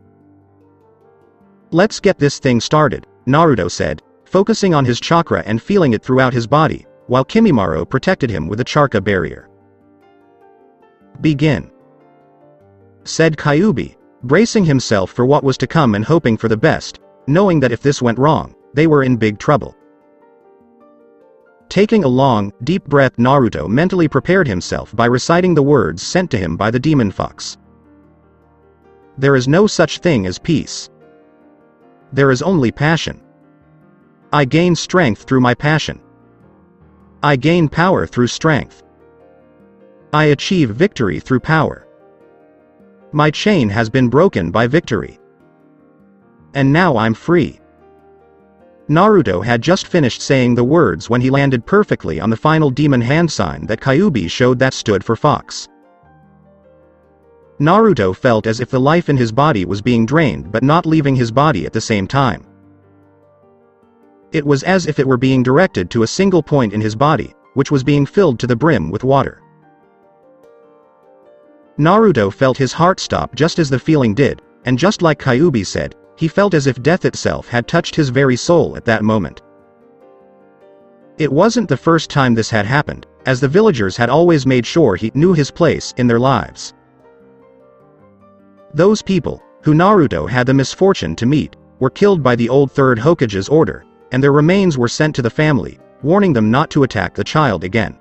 Let's get this thing started, Naruto said, focusing on his chakra and feeling it throughout his body, while Kimimaro protected him with a chakra barrier. "Begin," said Kyuubi, bracing himself for what was to come and hoping for the best, knowing that if this went wrong, they were in big trouble. Taking a long, deep breath, Naruto mentally prepared himself by reciting the words sent to him by the demon fox. "There is no such thing as peace. There is only passion. I gain strength through my passion. I gain power through strength. I achieve victory through power. My chain has been broken by victory. And now I'm free." Naruto had just finished saying the words when he landed perfectly on the final demon hand sign that Kyuubi showed that stood for fox. Naruto felt as if the life in his body was being drained but not leaving his body at the same time. It was as if it were being directed to a single point in his body, which was being filled to the brim with water. Naruto felt his heart stop just as the feeling did, and just like Kyuubi said, he felt as if death itself had touched his very soul at that moment. It wasn't the first time this had happened, as the villagers had always made sure he knew his place in their lives. Those people, who Naruto had the misfortune to meet, were killed by the old Third Hokage's order, and their remains were sent to the family, warning them not to attack the child again.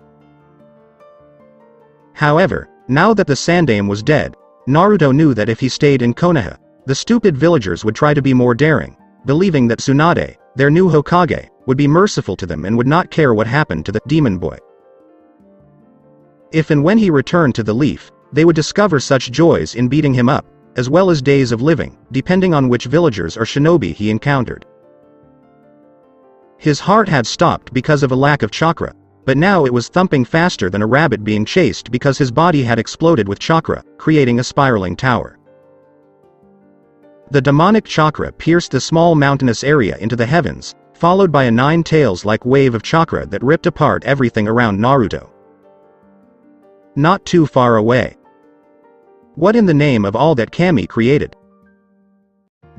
However, now that the Sandaime was dead, Naruto knew that if he stayed in Konoha, the stupid villagers would try to be more daring, believing that Tsunade, their new Hokage, would be merciful to them and would not care what happened to the demon boy. If and when he returned to the Leaf, they would discover such joys in beating him up, as well as days of living, depending on which villagers or shinobi he encountered. His heart had stopped because of a lack of chakra, but now it was thumping faster than a rabbit being chased because his body had exploded with chakra, creating a spiraling tower. The demonic chakra pierced the small mountainous area into the heavens, followed by a nine-tails-like wave of chakra that ripped apart everything around Naruto. Not too far away. What in the name of all that Kami created?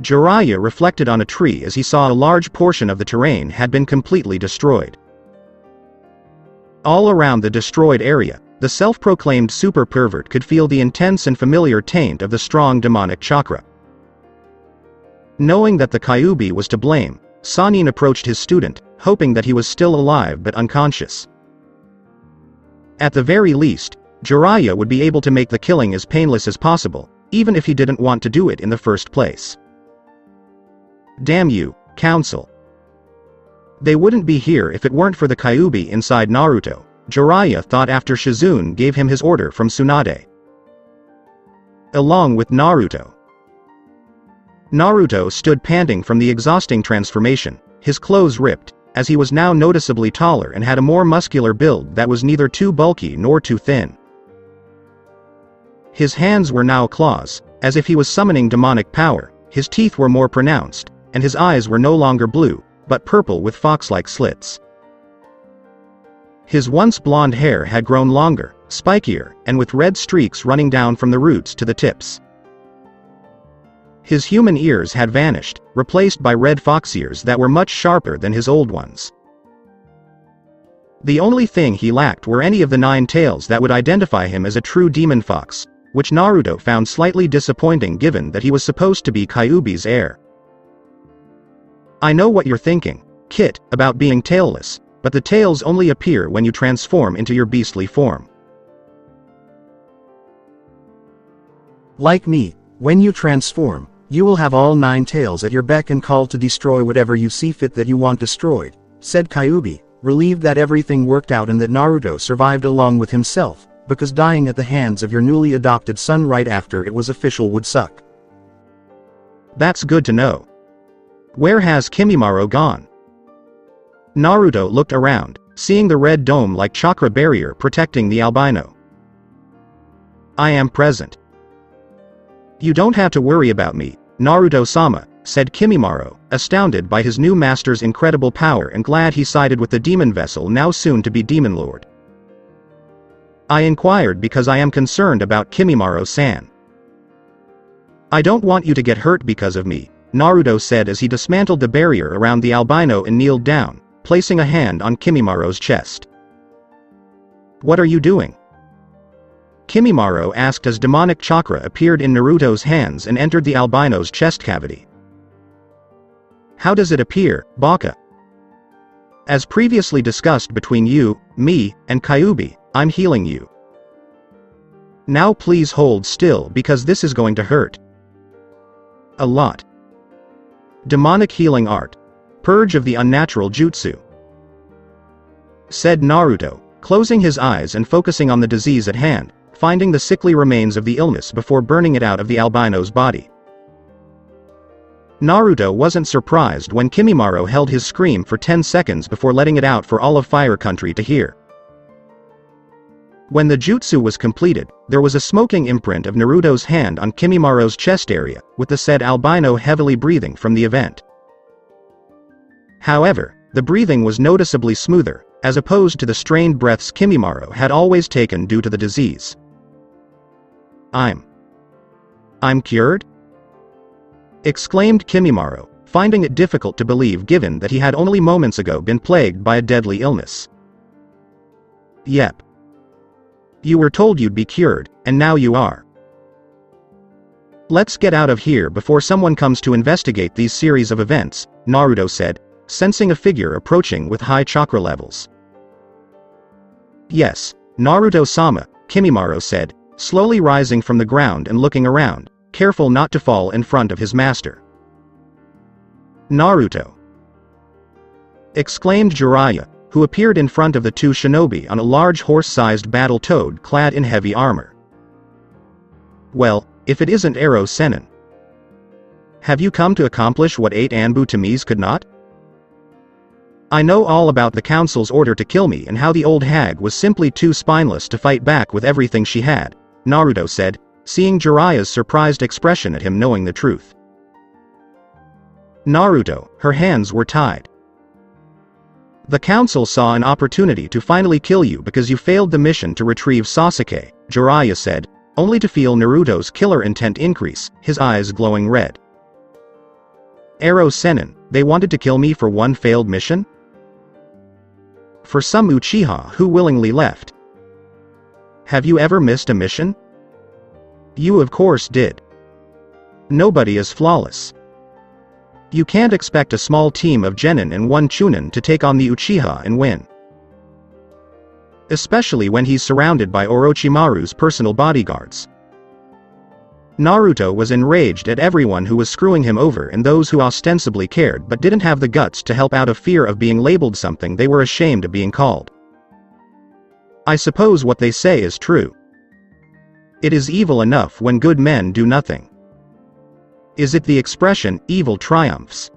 Jiraiya reflected on a tree as he saw a large portion of the terrain had been completely destroyed. All around the destroyed area, the self-proclaimed super pervert could feel the intense and familiar taint of the strong demonic chakra. Knowing that the Kyuubi was to blame, Sannin approached his student, hoping that he was still alive but unconscious. At the very least, Jiraiya would be able to make the killing as painless as possible, even if he didn't want to do it in the first place. Damn you, Council. They wouldn't be here if it weren't for the Kyuubi inside Naruto, Jiraiya thought after Shizune gave him his order from Tsunade. Along with Naruto. Naruto stood panting from the exhausting transformation, his clothes ripped, as he was now noticeably taller and had a more muscular build that was neither too bulky nor too thin. His hands were now claws, as if he was summoning demonic power, his teeth were more pronounced, and his eyes were no longer blue, but purple with fox-like slits. His once blonde hair had grown longer, spikier, and with red streaks running down from the roots to the tips. His human ears had vanished, replaced by red fox ears that were much sharper than his old ones. The only thing he lacked were any of the 9 tails that would identify him as a true demon fox, which Naruto found slightly disappointing given that he was supposed to be Kyuubi's heir. I know what you're thinking, Kit, about being tailless, but the tails only appear when you transform into your beastly form. Like me, when you transform, you will have all 9 tails at your beck and call to destroy whatever you see fit that you want destroyed, said Kyuubi, relieved that everything worked out and that Naruto survived along with himself, because dying at the hands of your newly adopted son right after it was official would suck. That's good to know. Where has Kimimaro gone? Naruto looked around, seeing the red dome-like chakra barrier protecting the albino. I am present. You don't have to worry about me, Naruto-sama, said Kimimaro, astounded by his new master's incredible power and glad he sided with the demon vessel now soon to be Demon Lord. I inquired because I am concerned about Kimimaro-san. I don't want you to get hurt because of me, Naruto said as he dismantled the barrier around the albino and kneeled down, placing a hand on Kimimaro's chest. "What are you doing?" Kimimaro asked as demonic chakra appeared in Naruto's hands and entered the albino's chest cavity. "How does it appear, Baka?" "As previously discussed between you, me, and Kyuubi, I'm healing you. Now please hold still because this is going to hurt a lot." "Demonic healing art. Purge of the unnatural jutsu," said Naruto, closing his eyes and focusing on the disease at hand, finding the sickly remains of the illness before burning it out of the albino's body. Naruto wasn't surprised when Kimimaro held his scream for 10 seconds before letting it out for all of Fire Country to hear. When the jutsu was completed, there was a smoking imprint of Naruto's hand on Kimimaro's chest area, with the said albino heavily breathing from the event. However, the breathing was noticeably smoother, as opposed to the strained breaths Kimimaro had always taken due to the disease. I'm cured?" exclaimed Kimimaro, finding it difficult to believe given that he had only moments ago been plagued by a deadly illness. "Yep. You were told you'd be cured, and now you are. Let's get out of here before someone comes to investigate these series of events," Naruto said, sensing a figure approaching with high chakra levels. "Yes, Naruto-sama," Kimimaro said, slowly rising from the ground and looking around, careful not to fall in front of his master. "Naruto!" exclaimed Jiraiya, who appeared in front of the two shinobi on a large horse-sized battle toad clad in heavy armor. "Well, if it isn't Ero Sennin. Have you come to accomplish what 8 Anbu Tamis could not?" "I know all about the council's order to kill me and how the old hag was simply too spineless to fight back with everything she had," Naruto said, seeing Jiraiya's surprised expression at him knowing the truth. "Naruto, her hands were tied. The council saw an opportunity to finally kill you because you failed the mission to retrieve Sasuke," Jiraiya said, only to feel Naruto's killer intent increase, his eyes glowing red. "Ero Sennin, they wanted to kill me for one failed mission? For some Uchiha who willingly left. Have you ever missed a mission? You of course did. Nobody is flawless. You can't expect a small team of Genin and one Chunin to take on the Uchiha and win. Especially when he's surrounded by Orochimaru's personal bodyguards." Naruto was enraged at everyone who was screwing him over and those who ostensibly cared but didn't have the guts to help out of fear of being labeled something they were ashamed of being called. "I suppose what they say is true. It is evil enough when good men do nothing. Is it the expression, evil triumphs?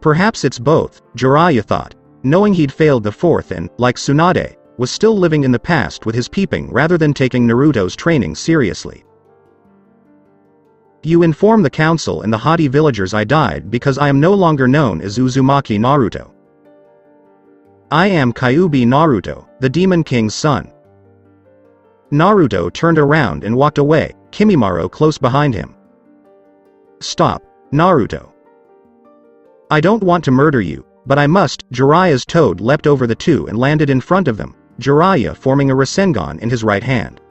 Perhaps it's both," Jiraiya thought, knowing he'd failed the fourth and, like Tsunade, was still living in the past with his peeping rather than taking Naruto's training seriously. "You inform the council and the haughty villagers I died because I am no longer known as Uzumaki Naruto. I am Kyuubi Naruto, the Demon King's son." Naruto turned around and walked away, Kimimaro close behind him. "Stop, Naruto. I don't want to murder you, but I must." Jiraiya's toad leapt over the two and landed in front of them, Jiraiya forming a Rasengan in his right hand.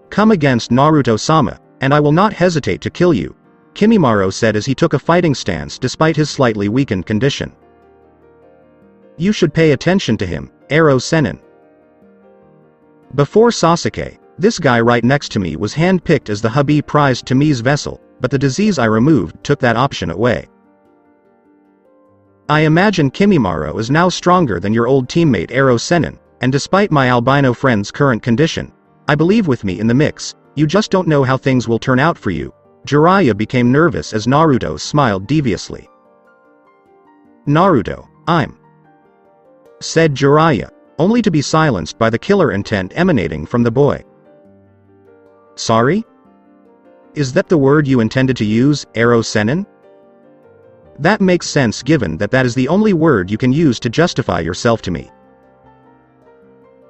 "Come against Naruto-sama, and I will not hesitate to kill you," Kimimaro said as he took a fighting stance despite his slightly weakened condition. "You should pay attention to him, Ero Sennin. Before Sasuke, this guy right next to me was hand-picked as the hubby prized Tami's vessel, but the disease I removed took that option away. I imagine Kimimaro is now stronger than your old teammate Ero Sennin, and despite my albino friend's current condition, I believe with me in the mix, you just don't know how things will turn out for you." Jiraiya became nervous as Naruto smiled deviously. "Naruto, said Jiraiya, only to be silenced by the killer intent emanating from the boy. "Sorry? Is that the word you intended to use, Ero Sennin? That makes sense given that that is the only word you can use to justify yourself to me."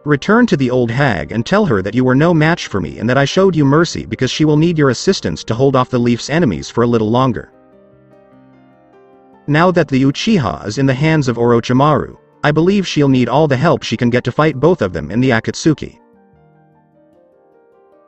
Return to the old hag and tell her that you were no match for me and that I showed you mercy because she will need your assistance to hold off the Leaf's enemies for a little longer. Now that the Uchiha is in the hands of Orochimaru, I believe she'll need all the help she can get to fight both of them in the Akatsuki.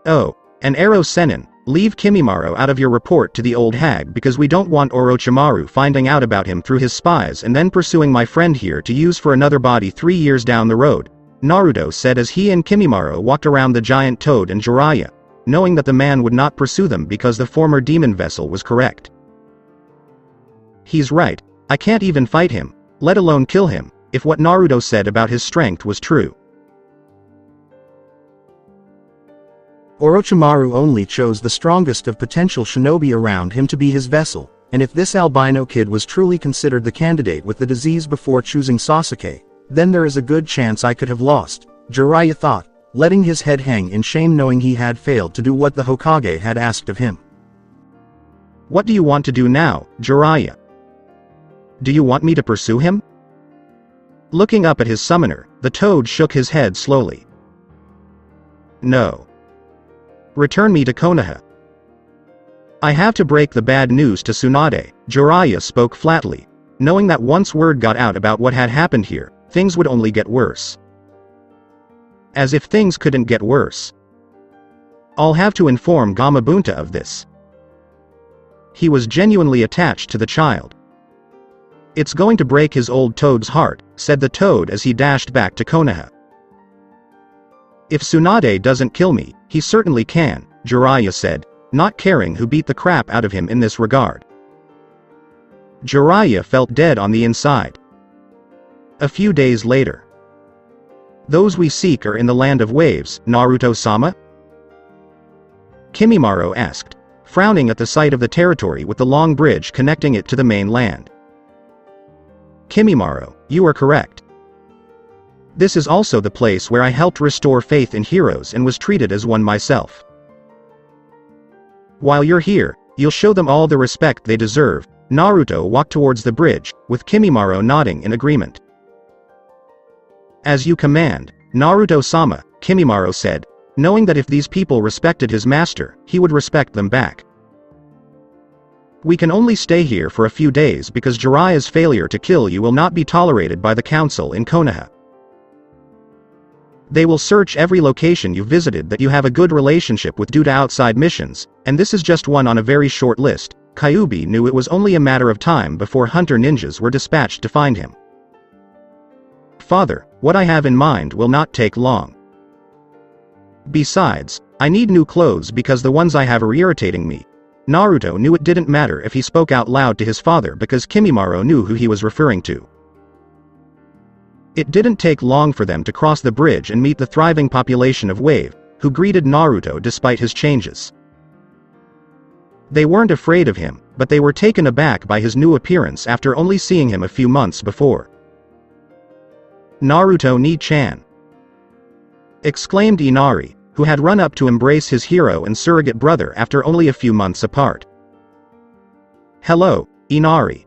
Oh, and Ero Sennin, leave Kimimaro out of your report to the old hag because we don't want Orochimaru finding out about him through his spies and then pursuing my friend here to use for another body 3 years down the road, Naruto said as he and Kimimaro walked around the giant toad and Jiraiya, knowing that the man would not pursue them because the former demon vessel was correct. He's right, I can't even fight him, let alone kill him, if what Naruto said about his strength was true. Orochimaru only chose the strongest of potential shinobi around him to be his vessel, and if this albino kid was truly considered the candidate with the disease before choosing Sasuke, then there is a good chance I could have lost, Jiraiya thought, letting his head hang in shame knowing he had failed to do what the Hokage had asked of him. What do you want to do now, Jiraiya? Do you want me to pursue him? Looking up at his summoner, the toad shook his head slowly. No. Return me to Konoha. I have to break the bad news to Tsunade, Jiraiya spoke flatly, knowing that once word got out about what had happened here, things would only get worse. As if things couldn't get worse. I'll have to inform Gamabunta of this. He was genuinely attached to the child. It's going to break his old toad's heart, said the toad as he dashed back to Konoha. If Tsunade doesn't kill me, he certainly can, Jiraiya said, not caring who beat the crap out of him in this regard. Jiraiya felt dead on the inside. A few days later. Those we seek are in the land of waves, Naruto-sama? Kimimaro asked, frowning at the sight of the territory with the long bridge connecting it to the main land. Kimimaro, you are correct. This is also the place where I helped restore faith in heroes and was treated as one myself. While you're here, you'll show them all the respect they deserve. Naruto walked towards the bridge, with Kimimaro nodding in agreement. As you command, Naruto-sama, Kimimaro said, knowing that if these people respected his master, he would respect them back. We can only stay here for a few days because Jiraiya's failure to kill you will not be tolerated by the council in Konoha. They will search every location you visited that you have a good relationship with due to outside missions, and this is just one on a very short list. Kyuubi knew it was only a matter of time before hunter ninjas were dispatched to find him. Father, what I have in mind will not take long. Besides, I need new clothes because the ones I have are irritating me. Naruto knew it didn't matter if he spoke out loud to his father because Kimimaro knew who he was referring to. It didn't take long for them to cross the bridge and meet the thriving population of Wave, who greeted Naruto despite his changes. They weren't afraid of him, but they were taken aback by his new appearance after only seeing him a few months before. Naruto Ni-chan! Exclaimed Inari, who had run up to embrace his hero and surrogate brother after only a few months apart. Hello, Inari.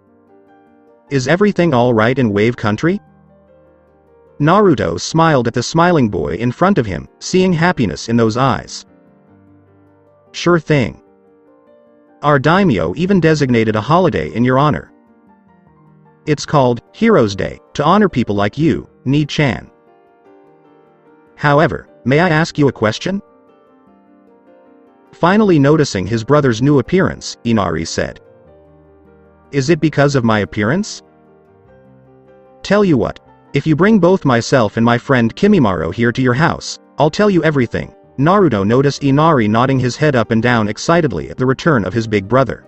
Is everything all right in Wave Country? Naruto smiled at the smiling boy in front of him, seeing happiness in those eyes. Sure thing. Our daimyo even designated a holiday in your honor. It's called Heroes' Day, to honor people like you, Ni-chan. However, may I ask you a question? Finally noticing his brother's new appearance, Inari said. Is it because of my appearance? Tell you what. If you bring both myself and my friend Kimimaro here to your house, I'll tell you everything. Naruto noticed Inari nodding his head up and down excitedly at the return of his big brother.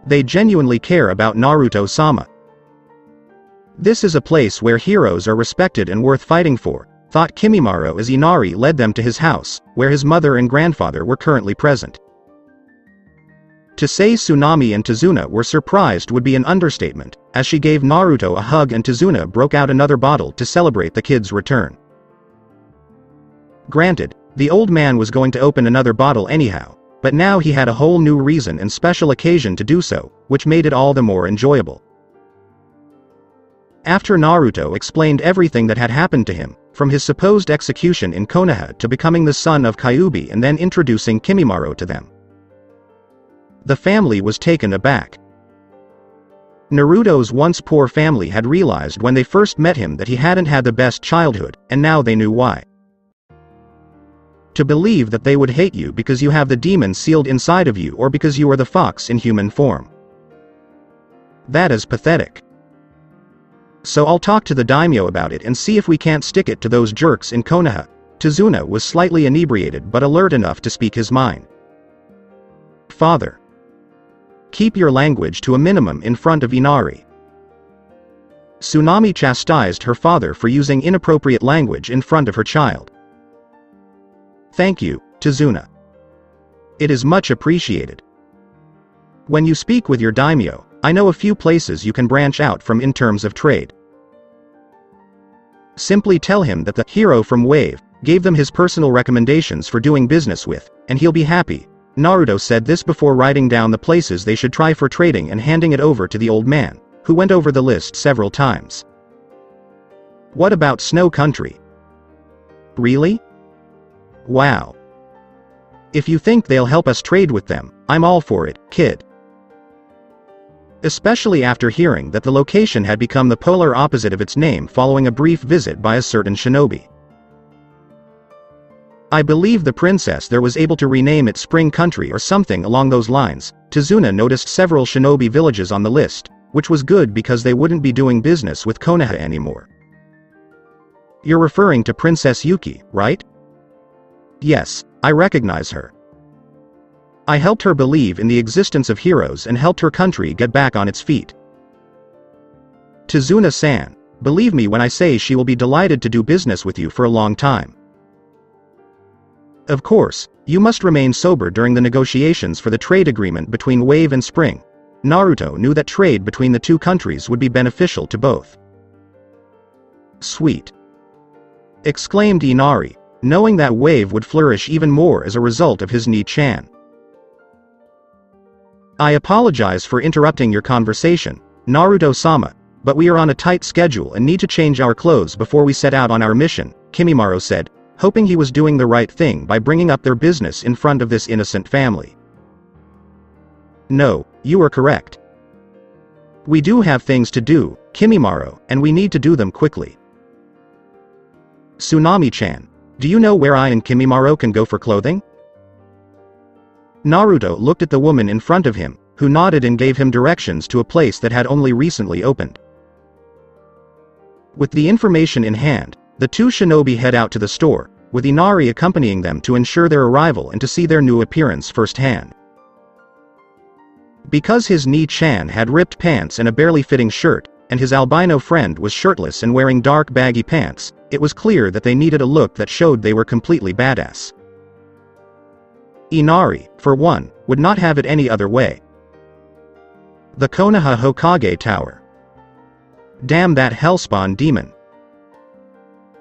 They genuinely care about Naruto-sama. This is a place where heroes are respected and worth fighting for, thought Kimimaro as Inari led them to his house, where his mother and grandfather were currently present. To say Tsunami and Tazuna were surprised would be an understatement, as she gave Naruto a hug and Tazuna broke out another bottle to celebrate the kid's return. Granted, the old man was going to open another bottle anyhow, but now he had a whole new reason and special occasion to do so, which made it all the more enjoyable. After Naruto explained everything that had happened to him, from his supposed execution in Konoha to becoming the son of Kyuubi and then introducing Kimimaro to them. The family was taken aback. Naruto's once poor family had realized when they first met him that he hadn't had the best childhood, and now they knew why. To believe that they would hate you because you have the demon sealed inside of you or because you are the fox in human form. That is pathetic. So I'll talk to the daimyo about it and see if we can't stick it to those jerks in Konoha. Tsunade was slightly inebriated but alert enough to speak his mind. Father. Keep your language to a minimum in front of Inari. Tsunade chastised her father for using inappropriate language in front of her child. Thank you, Tsunade. It is much appreciated. When you speak with your daimyo, I know a few places you can branch out from in terms of trade. Simply tell him that the hero from Wave gave them his personal recommendations for doing business with, and he'll be happy. Naruto said this before writing down the places they should try for trading and handing it over to the old man, who went over the list several times. What about Snow Country? Really? Wow. If you think they'll help us trade with them, I'm all for it, kid. Especially after hearing that the location had become the polar opposite of its name following a brief visit by a certain shinobi. I believe the princess there was able to rename it Spring Country or something along those lines. Tsunade noticed several shinobi villages on the list, which was good because they wouldn't be doing business with Konoha anymore. You're referring to Princess Yuki, right? Yes, I recognize her. I helped her believe in the existence of heroes and helped her country get back on its feet. Tsunade-san, believe me when I say she will be delighted to do business with you for a long time. Of course, you must remain sober during the negotiations for the trade agreement between Wave and Spring. Naruto knew that trade between the two countries would be beneficial to both. Sweet. Exclaimed Inari, knowing that Wave would flourish even more as a result of his Ni-chan. I apologize for interrupting your conversation, Naruto-sama, but we are on a tight schedule and need to change our clothes before we set out on our mission, Kimimaro said, hoping he was doing the right thing by bringing up their business in front of this innocent family. No, you are correct. We do have things to do, Kimimaro, and we need to do them quickly. Tsunade-chan, do you know where I and Kimimaro can go for clothing? Naruto looked at the woman in front of him, who nodded and gave him directions to a place that had only recently opened. With the information in hand, the two shinobi head out to the store, with Inari accompanying them to ensure their arrival and to see their new appearance firsthand. Because his Ni-chan had ripped pants and a barely fitting shirt, and his albino friend was shirtless and wearing dark baggy pants, it was clear that they needed a look that showed they were completely badass. Inari, for one, would not have it any other way. The Konoha Hokage Tower. Damn that hellspawn demon.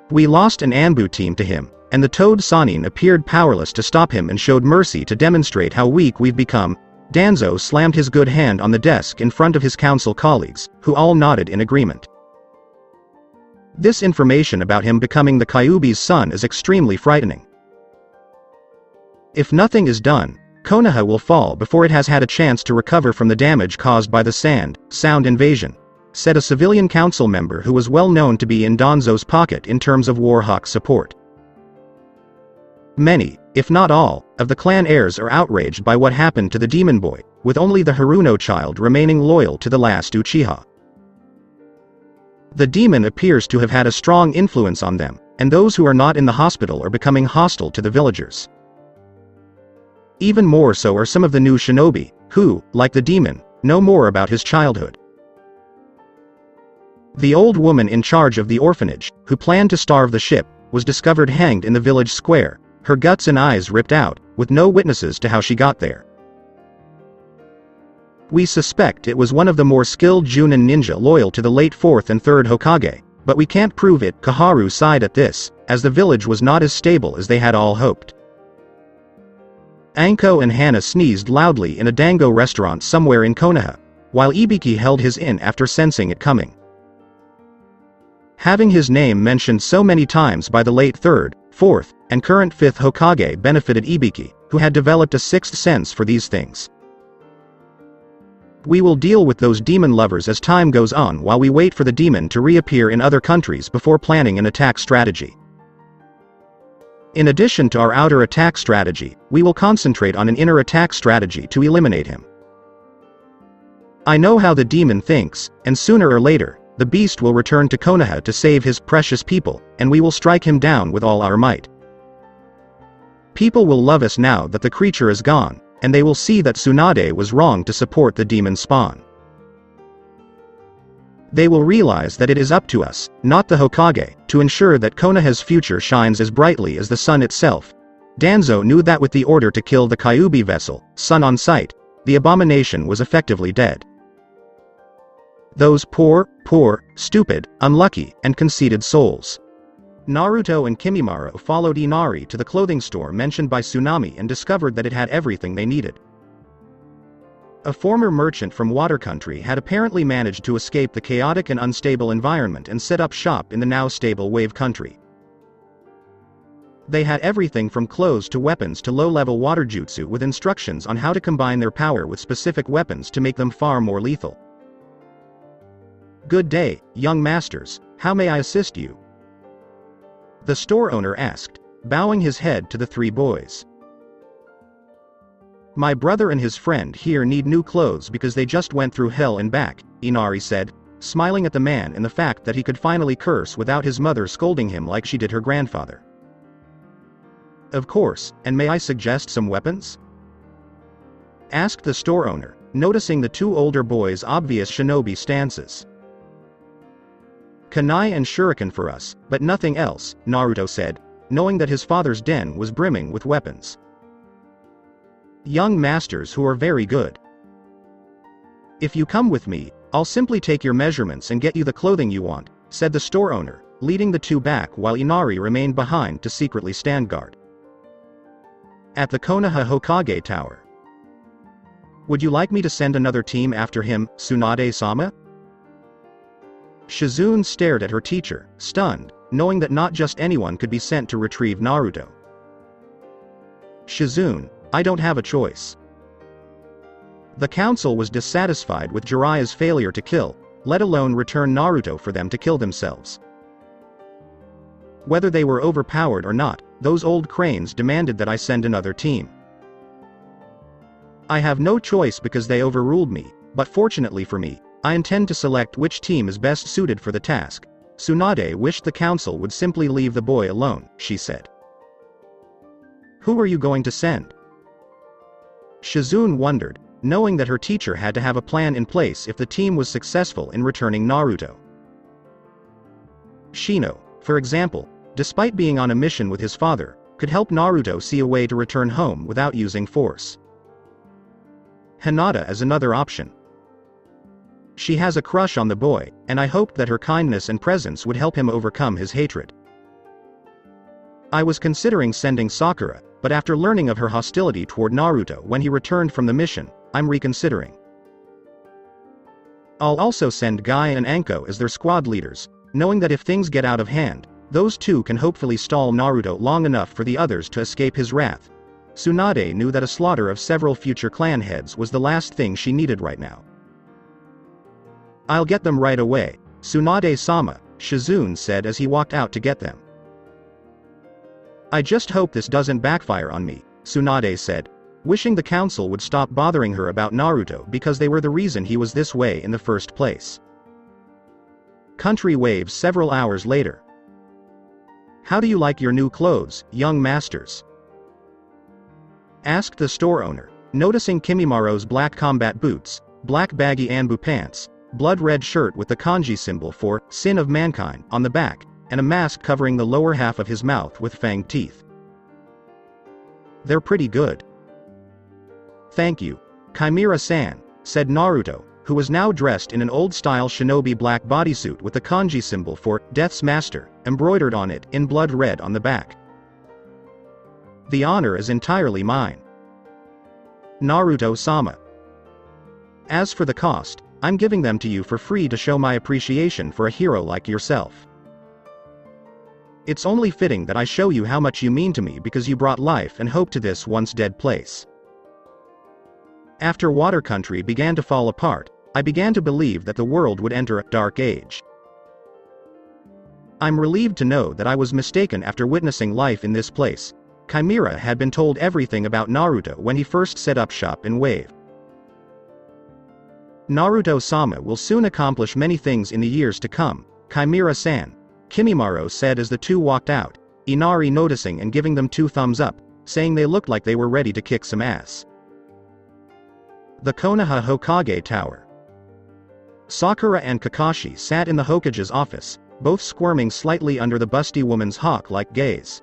We lost an Anbu team to him, and the Toad Sannin appeared powerless to stop him and showed mercy to demonstrate how weak we've become. Danzo slammed his good hand on the desk in front of his council colleagues, who all nodded in agreement. This information about him becoming the Kyuubi's son is extremely frightening. If nothing is done, Konoha will fall before it has had a chance to recover from the damage caused by the sound invasion, said a civilian council member who was well known to be in Danzo's pocket in terms of Warhawk support. Many, if not all, of the clan heirs are outraged by what happened to the demon boy, with only the Haruno child remaining loyal to the last Uchiha. The demon appears to have had a strong influence on them, and those who are not in the hospital are becoming hostile to the villagers. Even more so are some of the new shinobi, who, like the demon, know more about his childhood. The old woman in charge of the orphanage, who planned to starve the ship, was discovered hanged in the village square, her guts and eyes ripped out, with no witnesses to how she got there. We suspect it was one of the more skilled Junin ninja loyal to the late 4th and 3rd Hokage, but we can't prove it. Koharu sighed at this, as the village was not as stable as they had all hoped. Anko and Hana sneezed loudly in a dango restaurant somewhere in Konoha, while Ibiki held his in after sensing it coming. Having his name mentioned so many times by the late 3rd, 4th, and current 5th Hokage benefited Ibiki, who had developed a sixth sense for these things. We will deal with those demon lovers as time goes on while we wait for the demon to reappear in other countries before planning an attack strategy. In addition to our outer attack strategy, we will concentrate on an inner attack strategy to eliminate him. I know how the demon thinks, and sooner or later, the beast will return to Konoha to save his precious people, and we will strike him down with all our might. People will love us now that the creature is gone, and they will see that Tsunade was wrong to support the demon spawn. They will realize that it is up to us, not the Hokage, to ensure that Konoha's future shines as brightly as the sun itself. Danzo knew that with the order to kill the Kyuubi vessel, sun on sight, the abomination was effectively dead. Those poor, stupid, unlucky, and conceited souls. Naruto and Kimimaro followed Inari to the clothing store mentioned by Tsunami and discovered that it had everything they needed. A former merchant from Water Country had apparently managed to escape the chaotic and unstable environment and set up shop in the now stable Wave Country. They had everything from clothes to weapons to low-level water jutsu with instructions on how to combine their power with specific weapons to make them far more lethal. "Good day, young masters, how may I assist you?" the store owner asked, bowing his head to the three boys. "My brother and his friend here need new clothes because they just went through hell and back," Inari said, smiling at the man and the fact that he could finally curse without his mother scolding him like she did her grandfather. "Of course, and may I suggest some weapons?" asked the store owner, noticing the two older boys' obvious shinobi stances. "Kunai and shuriken for us, but nothing else," Naruto said, knowing that his father's den was brimming with weapons. "Young masters who are very good. If you come with me, I'll simply take your measurements and get you the clothing you want," said the store owner, leading the two back while Inari remained behind to secretly stand guard. At the Konoha Hokage Tower. "Would you like me to send another team after him, Tsunade-sama?" Shizune stared at her teacher, stunned, knowing that not just anyone could be sent to retrieve Naruto. "Shizune, I don't have a choice." The council was dissatisfied with Jiraiya's failure to kill, let alone return Naruto for them to kill themselves. Whether they were overpowered or not, those old cranes demanded that I send another team. I have no choice because they overruled me, but fortunately for me, I intend to select which team is best suited for the task. Tsunade wished the council would simply leave the boy alone, she said. "Who are you going to send?" Shizune wondered, knowing that her teacher had to have a plan in place if the team was successful in returning Naruto. Shino, for example, despite being on a mission with his father, could help Naruto see a way to return home without using force. Hinata is another option. She has a crush on the boy, and I hoped that her kindness and presence would help him overcome his hatred. I was considering sending Sakura, but after learning of her hostility toward Naruto when he returned from the mission, I'm reconsidering. I'll also send Guy and Anko as their squad leaders, knowing that if things get out of hand, those two can hopefully stall Naruto long enough for the others to escape his wrath. Tsunade knew that a slaughter of several future clan heads was the last thing she needed right now. "I'll get them right away, Tsunade-sama," Shizune said as he walked out to get them. "I just hope this doesn't backfire on me," Tsunade said, wishing the council would stop bothering her about Naruto because they were the reason he was this way in the first place. Country waves several hours later. "How do you like your new clothes, young masters?" asked the store owner, noticing Kimimaro's black combat boots, black baggy Anbu pants, blood-red shirt with the kanji symbol for Sin of Mankind on the back, and a mask covering the lower half of his mouth with fanged teeth. "They're pretty good." "Thank you, Chimera-san," said Naruto, who was now dressed in an old-style shinobi black bodysuit with the kanji symbol for Death's Master embroidered on it in blood red on the back. "The honor is entirely mine, Naruto-sama. As for the cost, I'm giving them to you for free to show my appreciation for a hero like yourself." It's only fitting that I show you how much you mean to me because you brought life and hope to this once dead place. After Water Country began to fall apart, I began to believe that the world would enter a dark age. I'm relieved to know that I was mistaken after witnessing life in this place. Kimimaro had been told everything about Naruto when he first set up shop in Wave. Naruto-sama will soon accomplish many things in the years to come, Kimimaro-san, Kimimaro said as the two walked out, Inari noticing and giving them 2 thumbs up, saying they looked like they were ready to kick some ass. The Konoha Hokage Tower. Sakura and Kakashi sat in the Hokage's office, both squirming slightly under the busty woman's hawk-like gaze.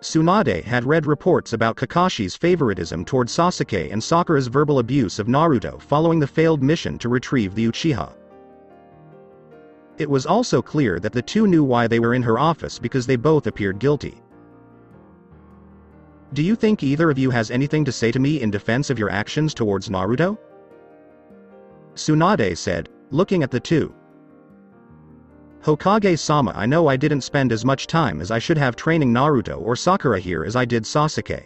Tsunade had read reports about Kakashi's favoritism toward Sasuke and Sakura's verbal abuse of Naruto following the failed mission to retrieve the Uchiha. It was also clear that the two knew why they were in her office because they both appeared guilty. Do you think either of you has anything to say to me in defense of your actions towards Naruto? Tsunade said, looking at the two. Hokage-sama, I know I didn't spend as much time as I should have training Naruto or Sakura here as I did Sasuke.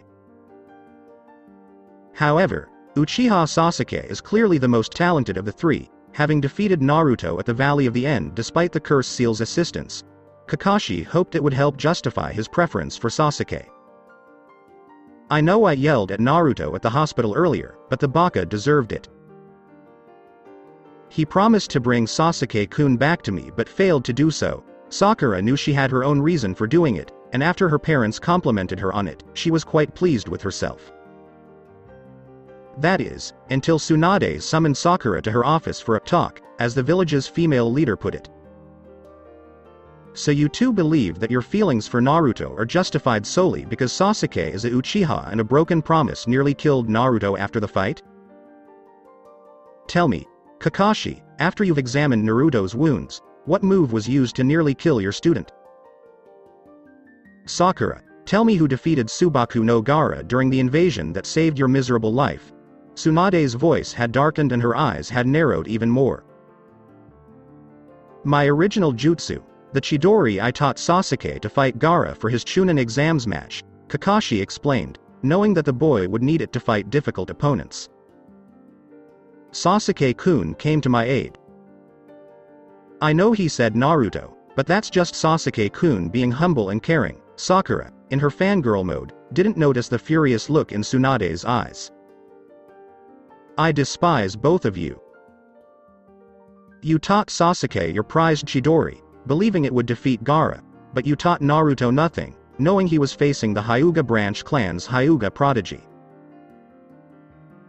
However, Uchiha Sasuke is clearly the most talented of the three, having defeated Naruto at the Valley of the End despite the Curse Seal's assistance. Kakashi hoped it would help justify his preference for Sasuke. I know I yelled at Naruto at the hospital earlier, but the baka deserved it. He promised to bring Sasuke-kun back to me but failed to do so. Sakura knew she had her own reason for doing it, and after her parents complimented her on it, she was quite pleased with herself. That is, until Tsunade summoned Sakura to her office for a talk, as the village's female leader put it. So you two believe that your feelings for Naruto are justified solely because Sasuke is a Uchiha and a broken promise nearly killed Naruto after the fight? Tell me, Kakashi, after you've examined Naruto's wounds, what move was used to nearly kill your student? Sakura, tell me who defeated Subaku no Gaara during the invasion that saved your miserable life. Tsunade's voice had darkened and her eyes had narrowed even more. My original jutsu, the Chidori I taught Sasuke to fight Gaara for his Chunin exams match, Kakashi explained, knowing that the boy would need it to fight difficult opponents. Sasuke-kun came to my aid. I know he said Naruto, but that's just Sasuke-kun being humble and caring. Sakura, in her fangirl mode, didn't notice the furious look in Tsunade's eyes. I despise both of you. You taught Sasuke your prized Chidori, believing it would defeat Gaara, but you taught Naruto nothing, knowing he was facing the Hyuga branch clan's Hyuga prodigy.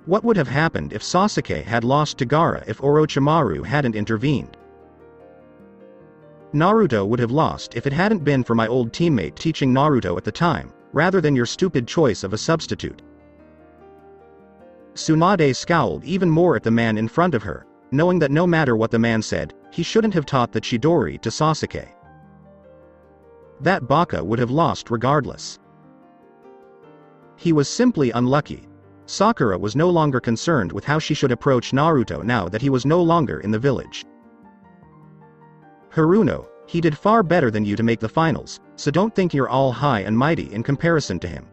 What would have happened if Sasuke had lost to Gaara if Orochimaru hadn't intervened? Naruto would have lost if it hadn't been for my old teammate teaching Naruto at the time, rather than your stupid choice of a substitute. Tsunade scowled even more at the man in front of her, knowing that no matter what the man said, he shouldn't have taught the Chidori to Sasuke. That baka would have lost regardless. He was simply unlucky. Sakura was no longer concerned with how she should approach Naruto now that he was no longer in the village. Haruno, he did far better than you to make the finals, so don't think you're all high and mighty in comparison to him.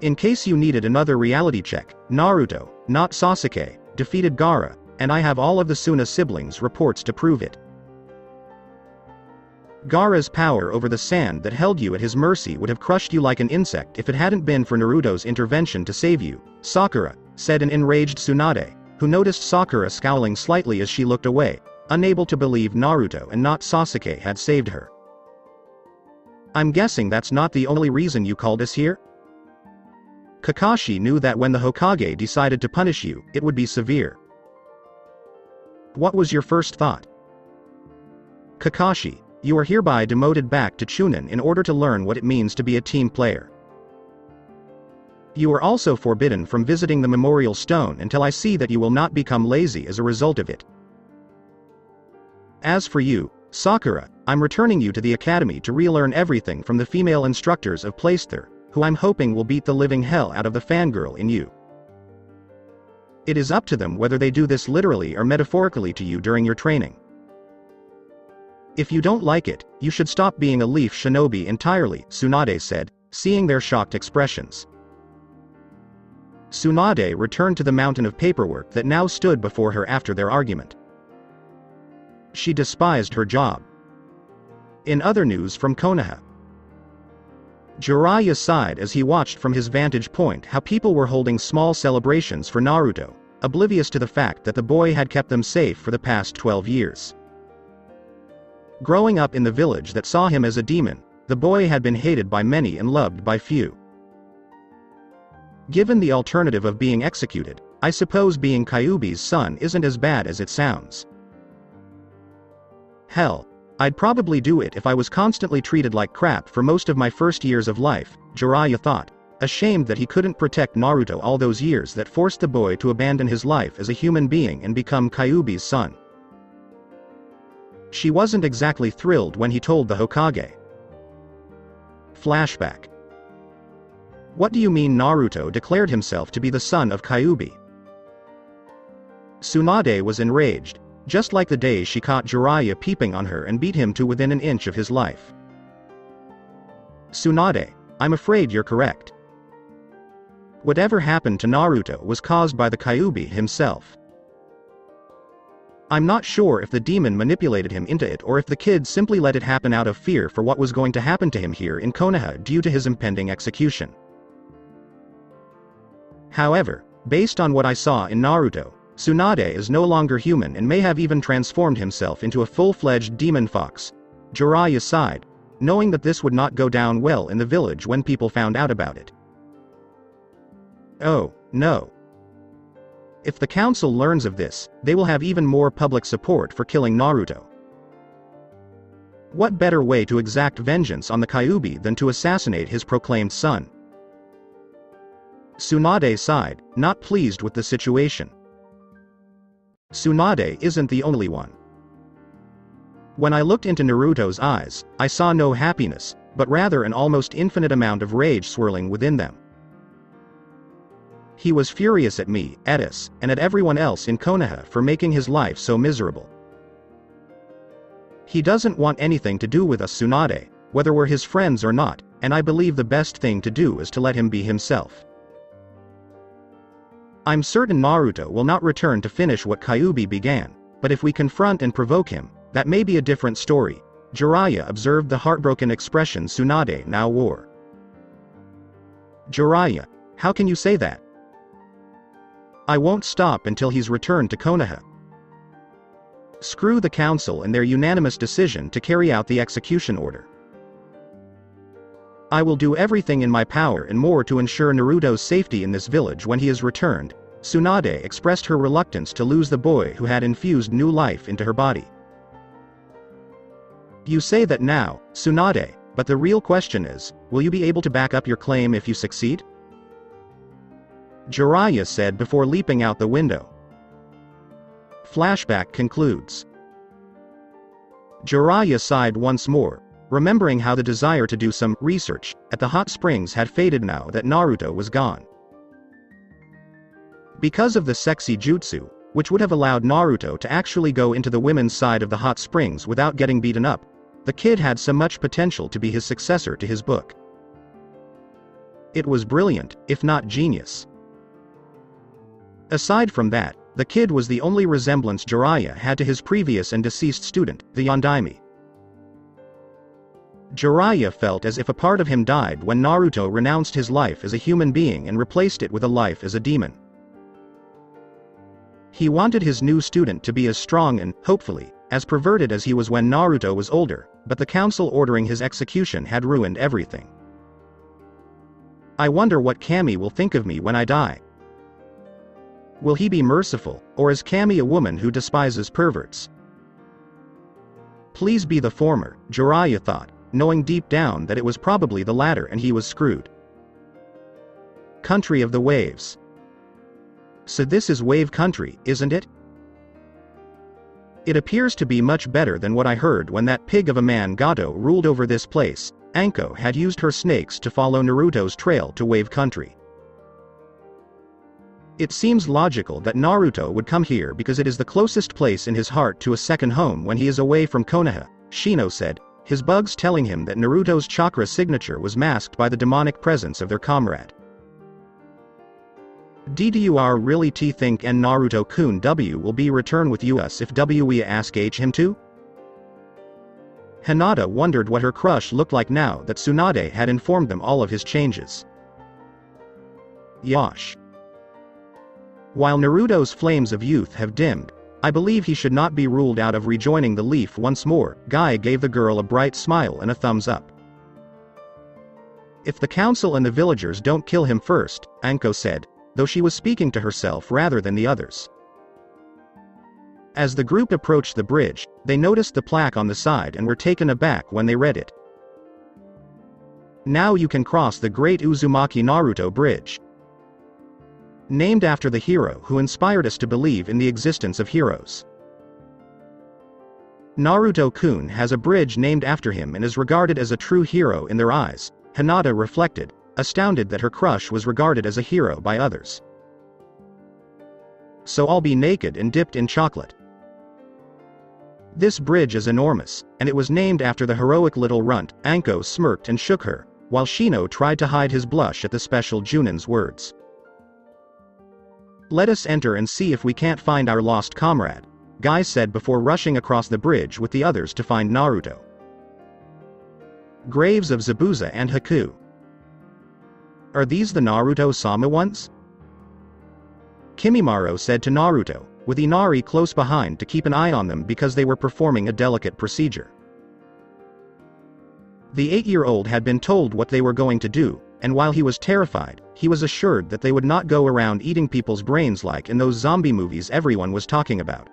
In case you needed another reality check, Naruto, not Sasuke, defeated Gaara, and I have all of the Suna siblings' reports to prove it. Gaara's power over the sand that held you at his mercy would have crushed you like an insect if it hadn't been for Naruto's intervention to save you, Sakura, said an enraged Tsunade, who noticed Sakura scowling slightly as she looked away, unable to believe Naruto and not Sasuke had saved her. I'm guessing that's not the only reason you called us here? Kakashi knew that when the Hokage decided to punish you, it would be severe. What was your first thought? Kakashi, you are hereby demoted back to Chunin in order to learn what it means to be a team player. You are also forbidden from visiting the Memorial Stone until I see that you will not become lazy as a result of it. As for you, Sakura, I'm returning you to the academy to relearn everything from the female instructors of place there, who I'm hoping will beat the living hell out of the fangirl in you. It is up to them whether they do this literally or metaphorically to you during your training. If you don't like it, you should stop being a leaf shinobi entirely, Tsunade said, seeing their shocked expressions. Tsunade returned to the mountain of paperwork that now stood before her after their argument. She despised her job. In other news from Konoha, Jiraiya sighed as he watched from his vantage point how people were holding small celebrations for Naruto, oblivious to the fact that the boy had kept them safe for the past 12 years. Growing up in the village that saw him as a demon, the boy had been hated by many and loved by few. Given the alternative of being executed, I suppose being Kyuubi's son isn't as bad as it sounds. Hell, I'd probably do it if I was constantly treated like crap for most of my first years of life, Jiraiya thought, ashamed that he couldn't protect Naruto all those years that forced the boy to abandon his life as a human being and become Kyuubi's son. She wasn't exactly thrilled when he told the Hokage. Flashback. What do you mean Naruto declared himself to be the son of Kyuubi? Tsunade was enraged, just like the day she caught Jiraiya peeping on her and beat him to within an inch of his life. Tsunade, I'm afraid you're correct. Whatever happened to Naruto was caused by the Kyuubi himself. I'm not sure if the demon manipulated him into it or if the kid simply let it happen out of fear for what was going to happen to him here in Konoha due to his impending execution. However, based on what I saw in Naruto, Tsunade is no longer human and may have even transformed himself into a full-fledged demon fox. Jiraiya sighed, knowing that this would not go down well in the village when people found out about it. Oh, no. If the council learns of this, they will have even more public support for killing Naruto. What better way to exact vengeance on the Kyuubi than to assassinate his proclaimed son? Tsunade sighed, not pleased with the situation. Tsunade isn't the only one. When I looked into Naruto's eyes, I saw no happiness, but rather an almost infinite amount of rage swirling within them. He was furious at me, at us, and at everyone else in Konoha for making his life so miserable. He doesn't want anything to do with us, Tsunade, whether we're his friends or not, and I believe the best thing to do is to let him be himself. I'm certain Naruto will not return to finish what Kyuubi began, but if we confront and provoke him, that may be a different story, Jiraiya observed the heartbroken expression Tsunade now wore. Jiraiya, how can you say that? I won't stop until he's returned to Konoha. Screw the council and their unanimous decision to carry out the execution order. I will do everything in my power and more to ensure Naruto's safety in this village when he is returned. Tsunade expressed her reluctance to lose the boy who had infused new life into her body. You say that now, Tsunade, but the real question is, will you be able to back up your claim if you succeed? Jiraiya said before leaping out the window. Flashback concludes. Jiraiya sighed once more, remembering how the desire to do some research at the hot springs had faded now that Naruto was gone. Because of the sexy jutsu, which would have allowed Naruto to actually go into the women's side of the hot springs without getting beaten up, the kid had so much potential to be his successor to his book. It was brilliant, if not genius. Aside from that, the kid was the only resemblance Jiraiya had to his previous and deceased student, the Yondaime. Jiraiya felt as if a part of him died when Naruto renounced his life as a human being and replaced it with a life as a demon. He wanted his new student to be as strong and, hopefully, as perverted as he was when Naruto was older, but the council ordering his execution had ruined everything. I wonder what Kami will think of me when I die. Will he be merciful, or is Kami a woman who despises perverts? Please be the former, Jiraiya thought, knowing deep down that it was probably the latter and he was screwed. Country of the Waves. So this is Wave Country, isn't it? It appears to be much better than what I heard when that pig of a man Gato ruled over this place. Anko had used her snakes to follow Naruto's trail to Wave Country. It seems logical that Naruto would come here because it is the closest place in his heart to a second home when he is away from Konoha, Shino said, his bugs telling him that Naruto's chakra signature was masked by the demonic presence of their comrade. Did you really think and Naruto-kun W will be return with us if we ask him to? Hinata wondered what her crush looked like now that Tsunade had informed them all of his changes. Yosh. While Naruto's flames of youth have dimmed, I believe he should not be ruled out of rejoining the Leaf once more. Guy gave the girl a bright smile and a thumbs up. If the council and the villagers don't kill him first, Anko said, though she was speaking to herself rather than the others. As the group approached the bridge, they noticed the plaque on the side and were taken aback when they read it. Now you can cross the Great Uzumaki Naruto Bridge. Named after the hero who inspired us to believe in the existence of heroes. Naruto-kun has a bridge named after him and is regarded as a true hero in their eyes, Hinata reflected, astounded that her crush was regarded as a hero by others. So I'll be naked and dipped in chocolate. This bridge is enormous, and it was named after the heroic little runt. Anko smirked and shook her, while Shino tried to hide his blush at the special Junin's words. Let us enter and see if we can't find our lost comrade, Guy said before rushing across the bridge with the others to find Naruto. Graves of Zabuza and Haku. Are these the Naruto-sama ones? Kimimaro said to Naruto, with Inari close behind to keep an eye on them because they were performing a delicate procedure. The 8-year-old had been told what they were going to do, and while he was terrified, he was assured that they would not go around eating people's brains like in those zombie movies everyone was talking about.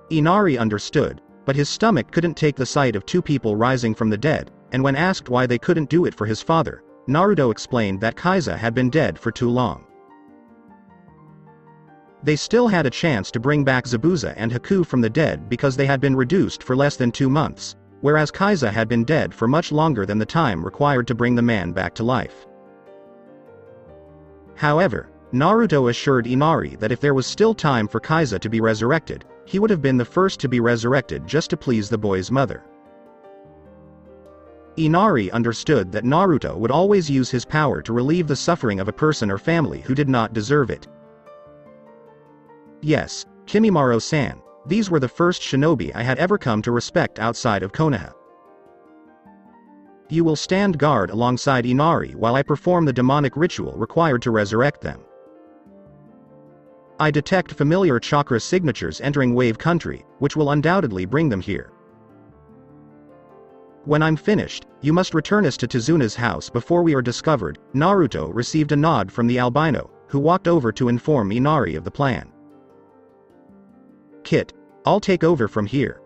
Inari understood, but his stomach couldn't take the sight of 2 people rising from the dead, and when asked why they couldn't do it for his father, Naruto explained that Kaiza had been dead for too long. They still had a chance to bring back Zabuza and Haku from the dead because they had been reduced for less than 2 months, whereas Kaiza had been dead for much longer than the time required to bring the man back to life. However, Naruto assured Inari that if there was still time for Kaiza to be resurrected, he would have been the first to be resurrected just to please the boy's mother. Inari understood that Naruto would always use his power to relieve the suffering of a person or family who did not deserve it. Yes, Kimimaro-san, these were the first shinobi I had ever come to respect outside of Konoha. You will stand guard alongside Inari while I perform the demonic ritual required to resurrect them. I detect familiar chakra signatures entering Wave Country, which will undoubtedly bring them here. When I'm finished, you must return us to Tsunade's house before we are discovered. Naruto received a nod from the albino, who walked over to inform Inari of the plan. Kit, I'll take over from here.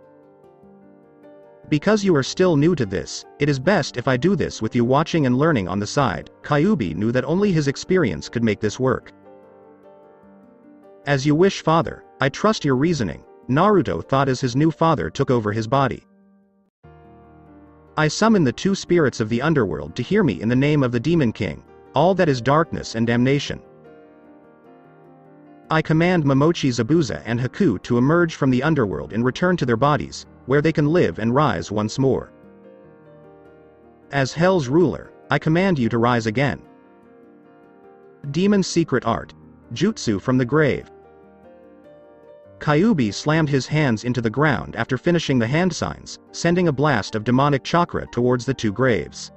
Because you are still new to this, it is best if I do this with you watching and learning on the side. Kyuubi knew that only his experience could make this work. As you wish, father, I trust your reasoning, Naruto thought as his new father took over his body. I summon the 2 spirits of the underworld to hear me in the name of the Demon King, all that is darkness and damnation. I command Momochi Zabuza and Haku to emerge from the underworld and return to their bodies, where they can live and rise once more. As Hell's ruler, I command you to rise again. Demon's secret art. Jutsu from the grave. Kyuubi slammed his hands into the ground after finishing the hand signs, sending a blast of demonic chakra towards the 2 graves.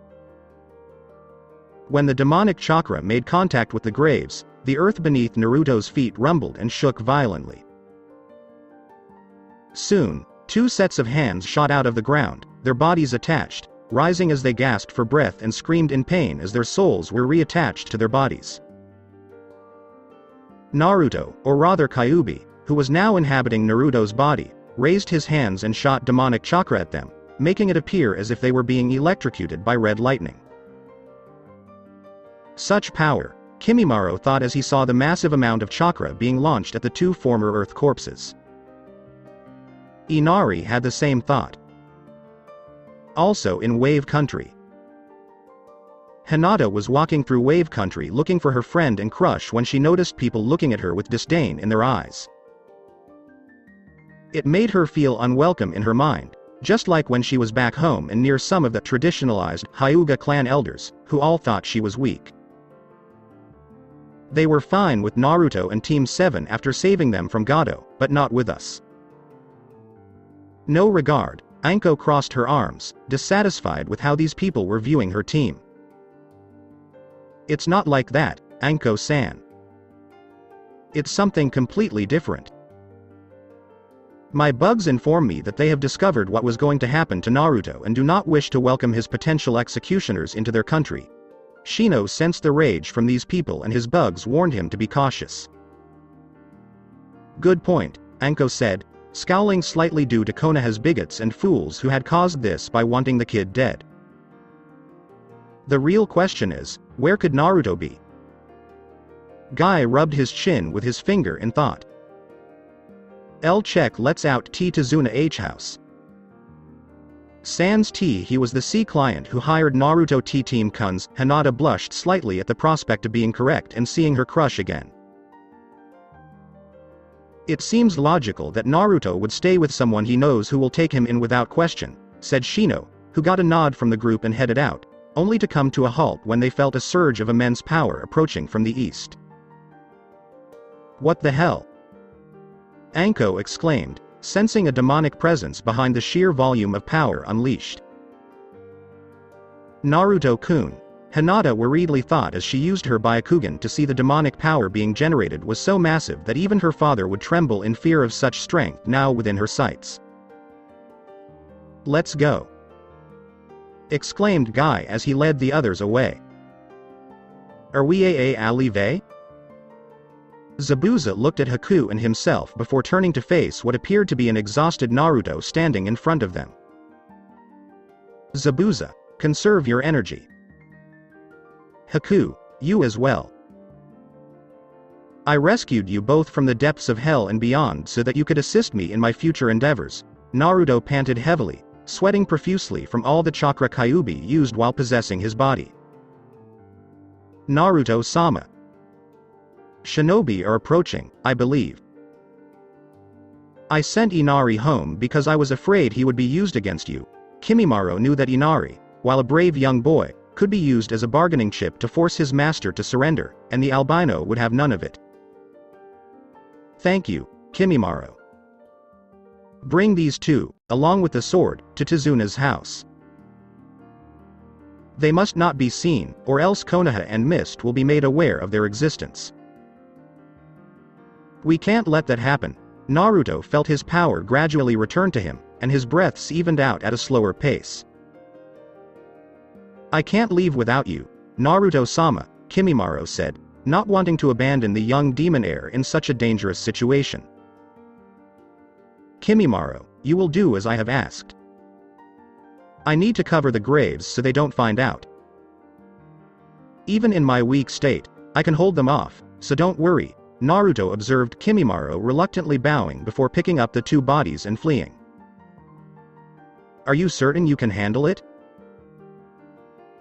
When the demonic chakra made contact with the graves, the earth beneath Naruto's feet rumbled and shook violently. Soon, 2 sets of hands shot out of the ground, their bodies attached, rising as they gasped for breath and screamed in pain as their souls were reattached to their bodies. Naruto, or rather Kyuubi, who was now inhabiting Naruto's body, raised his hands and shot demonic chakra at them, making it appear as if they were being electrocuted by red lightning. Such power, Kimimaro thought as he saw the massive amount of chakra being launched at the 2 former Earth corpses. Inari had the same thought. Also in Wave Country. Hinata was walking through Wave Country looking for her friend and crush when she noticed people looking at her with disdain in their eyes. It made her feel unwelcome in her mind, just like when she was back home and near some of the traditionalized Hyuga clan elders, who all thought she was weak. They were fine with Naruto and Team 7 after saving them from Gado, but not with us. No regard, Anko crossed her arms, dissatisfied with how these people were viewing her team. It's not like that, Anko-san. It's something completely different. My bugs inform me that they have discovered what was going to happen to Naruto and do not wish to welcome his potential executioners into their country. Shino sensed the rage from these people and his bugs warned him to be cautious. Good point, Anko said, scowling slightly due to Konoha's bigots and fools who had caused this by wanting the kid dead. The real question is, where could Naruto be? Guy rubbed his chin with his finger in thought. L check lets out T Tsunade H house. Sans T, he was the C client who hired Naruto T Team Kun's. Hinata blushed slightly at the prospect of being correct and seeing her crush again. It seems logical that Naruto would stay with someone he knows who will take him in without question, said Shino, who got a nod from the group and headed out, only to come to a halt when they felt a surge of immense power approaching from the east. What the hell? Anko exclaimed, sensing a demonic presence behind the sheer volume of power unleashed. Naruto-kun, Hinata worriedly thought as she used her Byakugan to see the demonic power being generated was so massive that even her father would tremble in fear of such strength now within her sights. Let's go! Exclaimed Guy as he led the others away. Are we a alive? Zabuza looked at Haku and himself before turning to face what appeared to be an exhausted Naruto standing in front of them. Zabuza, conserve your energy. Haku, you as well. I rescued you both from the depths of hell and beyond so that you could assist me in my future endeavors. Naruto panted heavily, sweating profusely from all the chakra Kyuubi used while possessing his body. Naruto-sama. Shinobi are approaching, I believe. I sent Inari home because I was afraid he would be used against you. Kimimaro knew that Inari, while a brave young boy, could be used as a bargaining chip to force his master to surrender, and the albino would have none of it. Thank you, Kimimaro. Bring these two, along with the sword, to Tsunade's house. They must not be seen, or else Konoha and Mist will be made aware of their existence. We can't let that happen. Naruto felt his power gradually return to him, and his breaths evened out at a slower pace. I can't leave without you, Naruto-sama, Kimimaro said, not wanting to abandon the young demon heir in such a dangerous situation. Kimimaro, you will do as I have asked. I need to cover the graves so they don't find out. Even in my weak state, I can hold them off, so don't worry. Naruto observed Kimimaro reluctantly bowing before picking up the two bodies and fleeing. Are you certain you can handle it?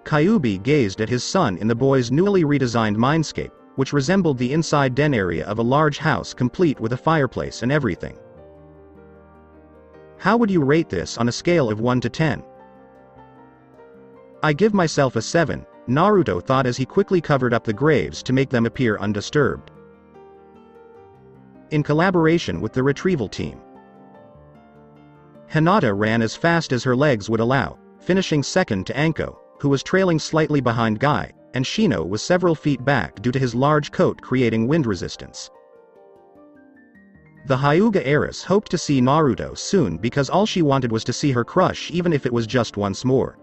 Kyuubi gazed at his son in the boy's newly redesigned mindscape, which resembled the inside den area of a large house complete with a fireplace and everything. How would you rate this on a scale of 1 to 10? I give myself a 7, Naruto thought as he quickly covered up the graves to make them appear undisturbed. In collaboration with the retrieval team, Hinata ran as fast as her legs would allow, finishing second to Anko, who was trailing slightly behind Guy, and Shino was several feet back due to his large coat creating wind resistance. The Hyuga heiress hoped to see Naruto soon because all she wanted was to see her crush even if it was just once more.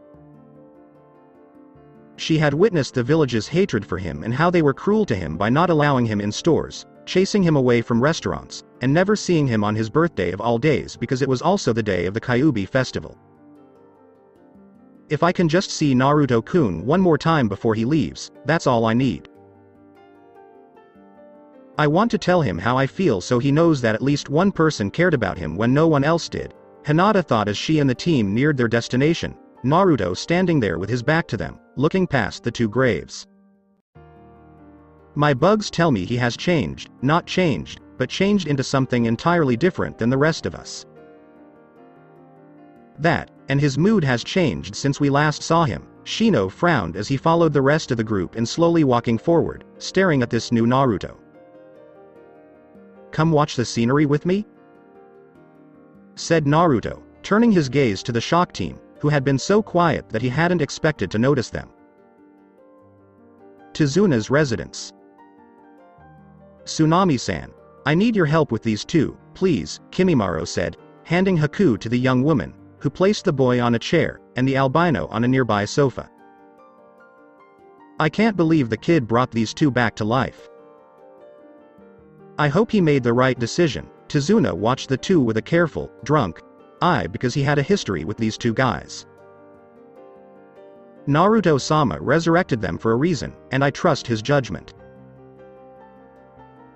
She had witnessed the village's hatred for him and how they were cruel to him by not allowing him in stores, chasing him away from restaurants, and never seeing him on his birthday of all days because it was also the day of the Kyuubi festival. If I can just see Naruto-kun one more time before he leaves, that's all I need. I want to tell him how I feel so he knows that at least one person cared about him when no one else did, Hinata thought as she and the team neared their destination, Naruto standing there with his back to them, looking past the two graves. My bugs tell me he has changed, not changed, but changed into something entirely different than the rest of us. That, and his mood has changed since we last saw him. Shino frowned as he followed the rest of the group in slowly walking forward, staring at this new Naruto. "Come watch the scenery with me?" said Naruto, turning his gaze to the shock team, who had been so quiet that he hadn't expected to notice them. Tsunade's residence. "Tsunami-san, I need your help with these two, please," Kimimaro said, handing Haku to the young woman, who placed the boy on a chair, and the albino on a nearby sofa. "I can't believe the kid brought these two back to life. I hope he made the right decision." Tsunade watched the two with a careful, drunk eye because he had a history with these two guys. "Naruto-sama resurrected them for a reason, and I trust his judgment.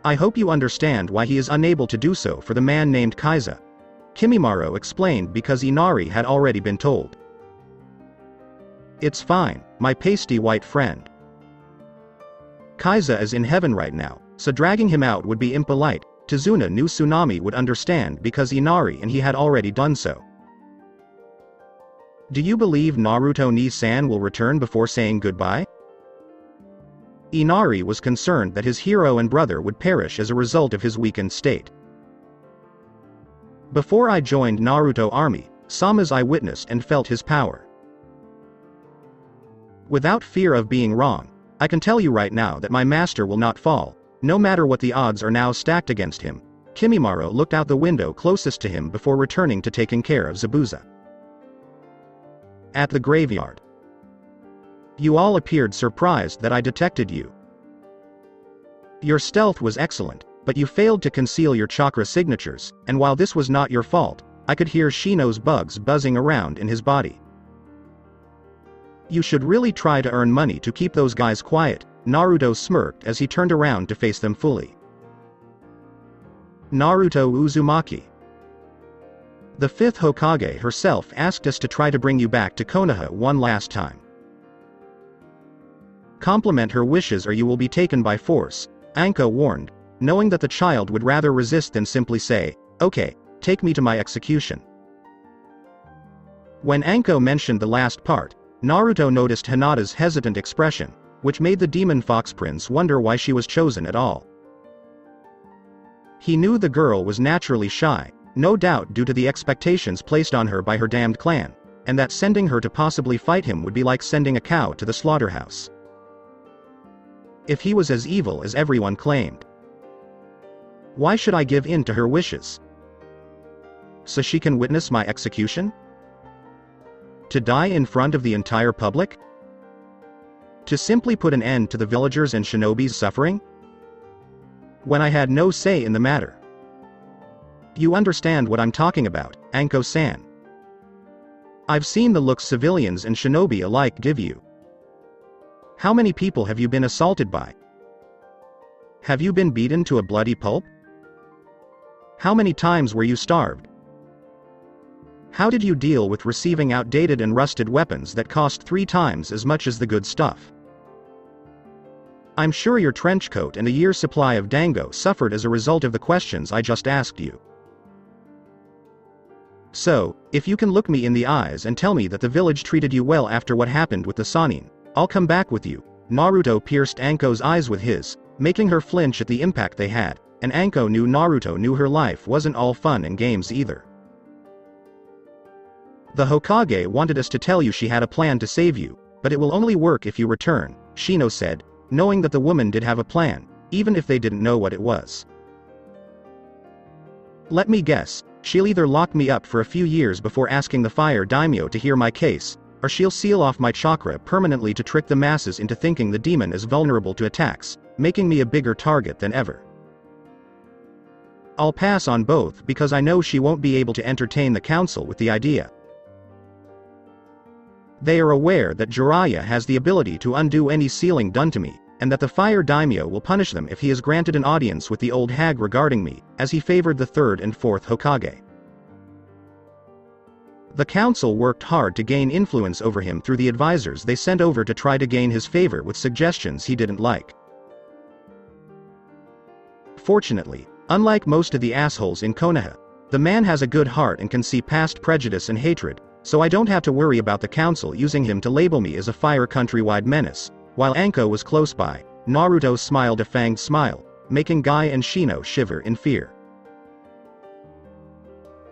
I hope you understand why he is unable to do so for the man named Kaiza," Kimimaro explained because Inari had already been told. "It's fine, my pasty white friend. Kaiza is in heaven right now, so dragging him out would be impolite." Tsunade knew Tsunami would understand because Inari and he had already done so. "Do you believe Naruto ni-san will return before saying goodbye?" Inari was concerned that his hero and brother would perish as a result of his weakened state. "Before I joined Naruto army, Sama's I witnessed and felt his power. Without fear of being wrong, I can tell you right now that my master will not fall, no matter what the odds are now stacked against him." Kimimaro looked out the window closest to him before returning to taking care of Zabuza. At the graveyard. "You all appeared surprised that I detected you. Your stealth was excellent, but you failed to conceal your chakra signatures, and while this was not your fault, I could hear Shino's bugs buzzing around in his body. You should really try to earn money to keep those guys quiet." Naruto smirked as he turned around to face them fully. Naruto Uzumaki. "The fifth Hokage herself asked us to try to bring you back to Konoha one last time. Compliment her wishes or you will be taken by force," Anko warned, knowing that the child would rather resist than simply say, "Okay, take me to my execution." When Anko mentioned the last part, Naruto noticed Hinata's hesitant expression, which made the demon fox prince wonder why she was chosen at all. He knew the girl was naturally shy, no doubt due to the expectations placed on her by her damned clan, and that sending her to possibly fight him would be like sending a cow to the slaughterhouse. If he was as evil as everyone claimed, why should I give in to her wishes? So she can witness my execution? To die in front of the entire public? To simply put an end to the villagers and shinobi's suffering? When I had no say in the matter. You understand what I'm talking about, Anko-san. I've seen the looks civilians and shinobi alike give you. How many people have you been assaulted by? Have you been beaten to a bloody pulp? How many times were you starved? How did you deal with receiving outdated and rusted weapons that cost 3 times as much as the good stuff? I'm sure your trench coat and a year's supply of dango suffered as a result of the questions I just asked you. So, if you can look me in the eyes and tell me that the village treated you well after what happened with the Sannin, I'll come back with you. Naruto pierced Anko's eyes with his, making her flinch at the impact they had, and Anko knew Naruto knew her life wasn't all fun and games either. The Hokage wanted us to tell you she had a plan to save you, but it will only work if you return, Shino said, knowing that the woman did have a plan, even if they didn't know what it was. Let me guess, she'll either lock me up for a few years before asking the fire daimyo to hear my case, or she'll seal off my chakra permanently to trick the masses into thinking the demon is vulnerable to attacks, making me a bigger target than ever. I'll pass on both because I know she won't be able to entertain the council with the idea. They are aware that Jiraiya has the ability to undo any sealing done to me, and that the fire daimyo will punish them if he is granted an audience with the old hag regarding me, as he favored the 3rd and 4th Hokage. The council worked hard to gain influence over him through the advisors they sent over to try to gain his favor with suggestions he didn't like. Fortunately, Unlike most of the assholes in Konoha, the man has a good heart and can see past prejudice and hatred, so I don't have to worry about the council using him to label me as a fire countrywide menace. While Anko was close by, Naruto smiled a fanged smile, making Guy and Shino shiver in fear.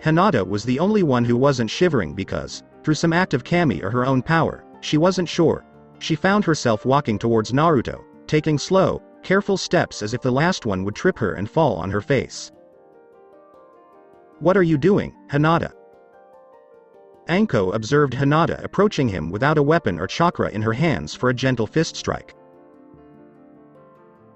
Hinata was the only one who wasn't shivering because, through some act of kami or her own power, she wasn't sure. She found herself walking towards Naruto, taking slow, careful steps as if the last one would trip her and fall on her face. "What are you doing, Hinata?" Anko observed Hinata approaching him without a weapon or chakra in her hands for a gentle fist strike.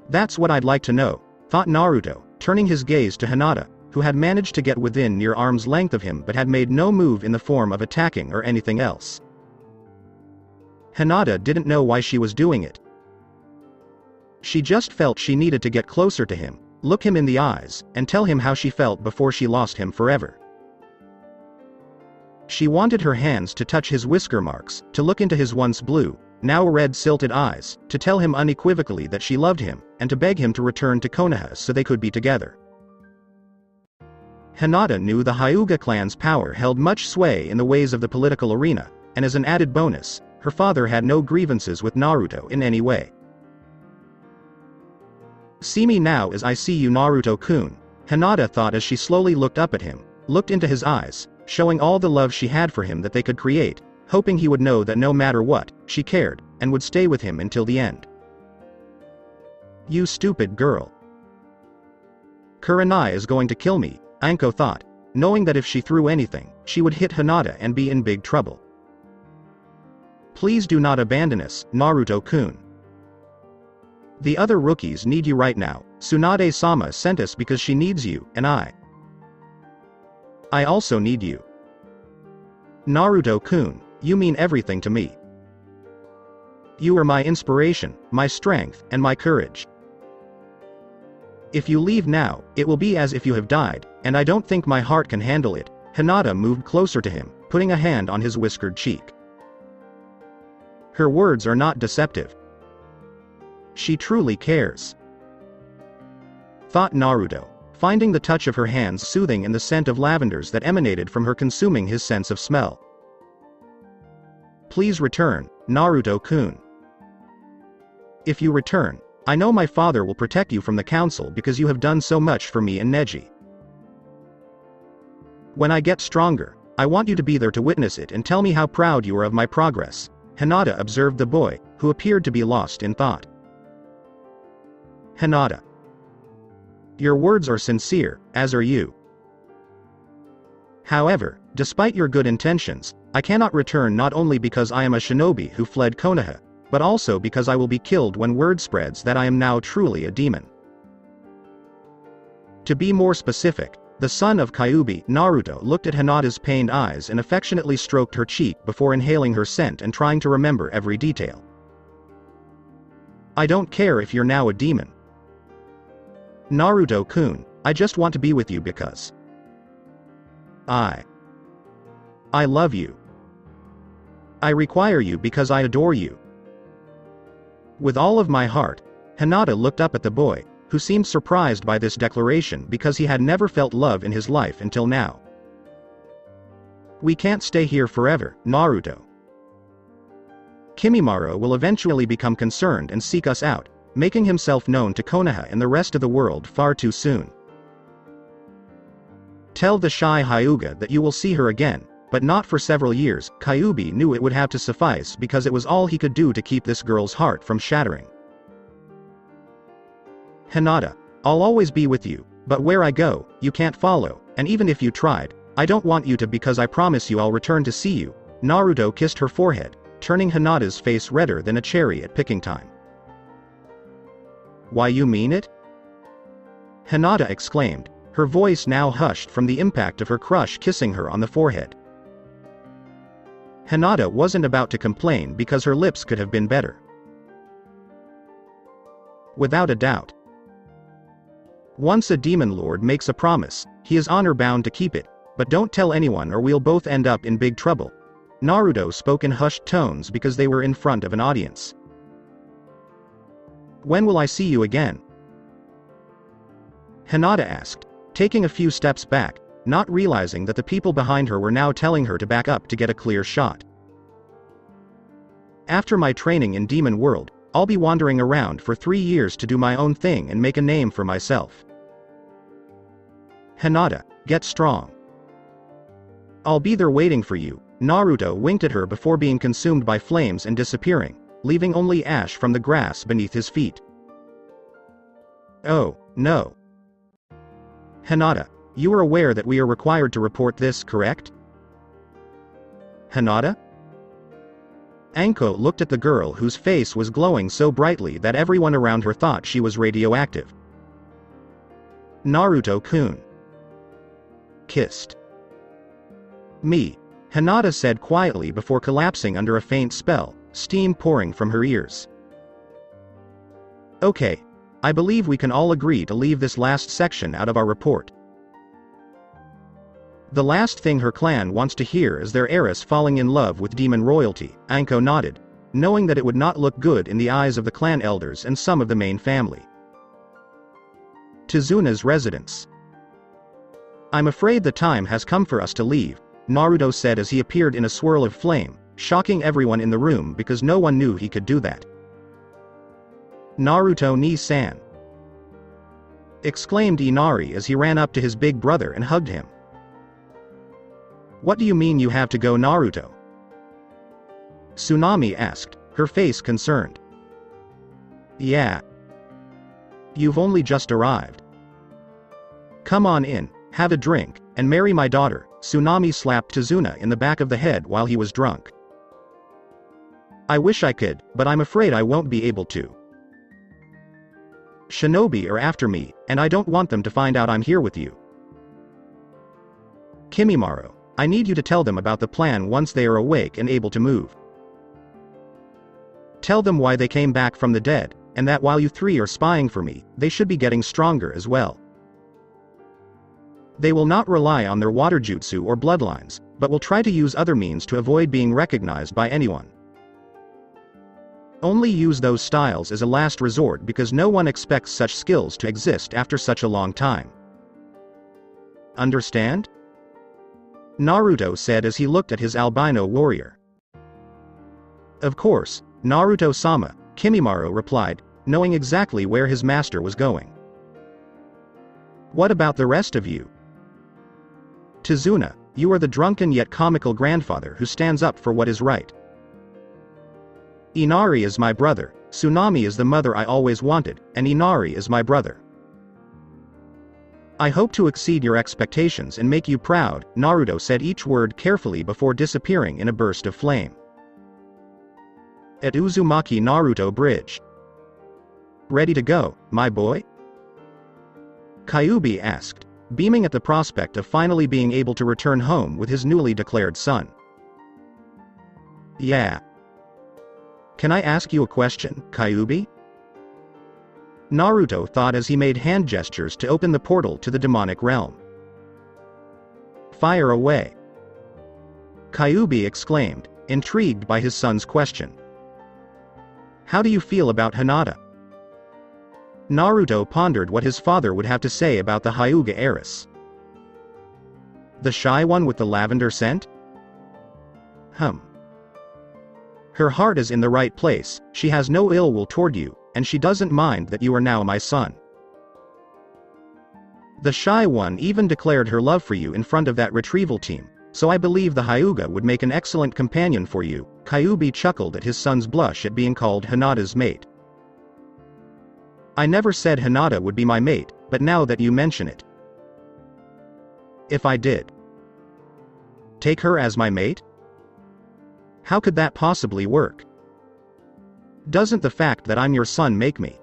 "That's what I'd like to know," thought Naruto, turning his gaze to Hinata, who had managed to get within near arm's length of him but had made no move in the form of attacking or anything else. Hinata didn't know why she was doing it. She just felt she needed to get closer to him, look him in the eyes, and tell him how she felt before she lost him forever. She wanted her hands to touch his whisker marks, to look into his once blue, now red silted eyes, to tell him unequivocally that she loved him, and to beg him to return to Konoha so they could be together. Hinata knew the Hyuga clan's power held much sway in the ways of the political arena, and as an added bonus, her father had no grievances with Naruto in any way. "See me now as I see you, Naruto-kun," Hinata thought as she slowly looked up at him, looked into his eyes, showing all the love she had for him that they could create, hoping he would know that no matter what, she cared, and would stay with him until the end. "You stupid girl. Kurenai is going to kill me," Anko thought, knowing that if she threw anything, she would hit Hinata and be in big trouble. "Please do not abandon us, Naruto-kun. The other rookies need you right now. Tsunade-sama sent us because she needs you, and I also need you. Naruto-kun, you mean everything to me. You are my inspiration, my strength, and my courage. If you leave now, it will be as if you have died, and I don't think my heart can handle it." Hinata moved closer to him, putting a hand on his whiskered cheek. Her words are not deceptive. She truly cares, thought Naruto, finding the touch of her hands soothing and the scent of lavenders that emanated from her consuming his sense of smell. "Please return, Naruto-kun. If you return, I know my father will protect you from the council because you have done so much for me and Neji. When I get stronger, I want you to be there to witness it and tell me how proud you are of my progress." Hinata observed the boy, who appeared to be lost in thought. "Hinata, your words are sincere, as are you. However, despite your good intentions, I cannot return not only because I am a shinobi who fled Konoha, but also because I will be killed when word spreads that I am now truly a demon. To be more specific, the son of Kyuubi." Naruto looked at Hinata's pained eyes and affectionately stroked her cheek before inhaling her scent and trying to remember every detail. "I don't care if you're now a demon. Naruto-kun, I just want to be with you because I love you. I require you because I adore you." With all of my heart, Hinata looked up at the boy, who seemed surprised by this declaration because he had never felt love in his life until now. "We can't stay here forever, Naruto. Kimimaro will eventually become concerned and seek us out, making himself known to Konoha and the rest of the world far too soon. Tell the shy Hyuga that you will see her again, but not for several years." Kyuubi knew it would have to suffice because it was all he could do to keep this girl's heart from shattering. "Hinata, I'll always be with you, but where I go, you can't follow, and even if you tried, I don't want you to because I promise you I'll return to see you." Naruto kissed her forehead, turning Hinata's face redder than a cherry at picking time. "Why, you mean it?" Hinata exclaimed, her voice now hushed from the impact of her crush kissing her on the forehead. Hinata wasn't about to complain because her lips could have been better. Without a doubt. Once a demon lord makes a promise, he is honor-bound to keep it, but don't tell anyone or we'll both end up in big trouble. Naruto spoke in hushed tones because they were in front of an audience. "When will I see you again?" Hinata asked, taking a few steps back, not realizing that the people behind her were now telling her to back up to get a clear shot. After my training in Demon World, I'll be wandering around for 3 years to do my own thing and make a name for myself. Hinata, get strong. I'll be there waiting for you. Naruto winked at her before being consumed by flames and disappearing, leaving only ash from the grass beneath his feet. Oh, no. Hinata, you are aware that we are required to report this, correct? Hinata? Anko looked at the girl whose face was glowing so brightly that everyone around her thought she was radioactive. Naruto-kun. Kissed. Me. Hinata said quietly before collapsing under a faint spell, steam pouring from her ears. Okay. I believe we can all agree to leave this last section out of our report. The last thing her clan wants to hear is their heiress falling in love with demon royalty. Anko nodded, knowing that it would not look good in the eyes of the clan elders and some of the main family. Tsunade's residence. I'm afraid the time has come for us to leave, Naruto said as he appeared in a swirl of flame, shocking everyone in the room because no one knew he could do that. Naruto ni-san, exclaimed Inari as he ran up to his big brother and hugged him. What do you mean you have to go, Naruto? Tsunade asked, her face concerned. Yeah. You've only just arrived. Come on in, have a drink, and marry my daughter. Tsunade slapped Tsunade in the back of the head while he was drunk. I wish I could, but I'm afraid I won't be able to. Shinobi are after me, and I don't want them to find out I'm here with you. Kimimaro, I need you to tell them about the plan once they are awake and able to move. Tell them why they came back from the dead, and that while you three are spying for me, they should be getting stronger as well. They will not rely on their water jutsu or bloodlines, but will try to use other means to avoid being recognized by anyone. Only use those styles as a last resort because no one expects such skills to exist after such a long time. Understand? Naruto said as he looked at his albino warrior. Of course, Naruto-sama, Kimimaro replied, knowing exactly where his master was going. What about the rest of you? Tsunade, you are the drunken yet comical grandfather who stands up for what is right. Inari is my brother, Tsunade is the mother I always wanted, and Inari is my brother. I hope to exceed your expectations and make you proud, Naruto said each word carefully before disappearing in a burst of flame. At Uzumaki Naruto Bridge. Ready to go, my boy? Kyuubi asked, beaming at the prospect of finally being able to return home with his newly declared son. Yeah. Can I ask you a question, Kyuubi? Naruto thought as he made hand gestures to open the portal to the demonic realm. Fire away. Kyuubi exclaimed, intrigued by his son's question. How do you feel about Hinata? Naruto pondered what his father would have to say about the Hyuga heiress. The shy one with the lavender scent? Her heart is in the right place, she has no ill will toward you, and she doesn't mind that you are now my son. The shy one even declared her love for you in front of that retrieval team, so I believe the Hyuga would make an excellent companion for you. Kyuubi chuckled at his son's blush at being called Hinata's mate. I never said Hinata would be my mate, but now that you mention it. If I did take her as my mate? How could that possibly work? Doesn't the fact that I'm your son make me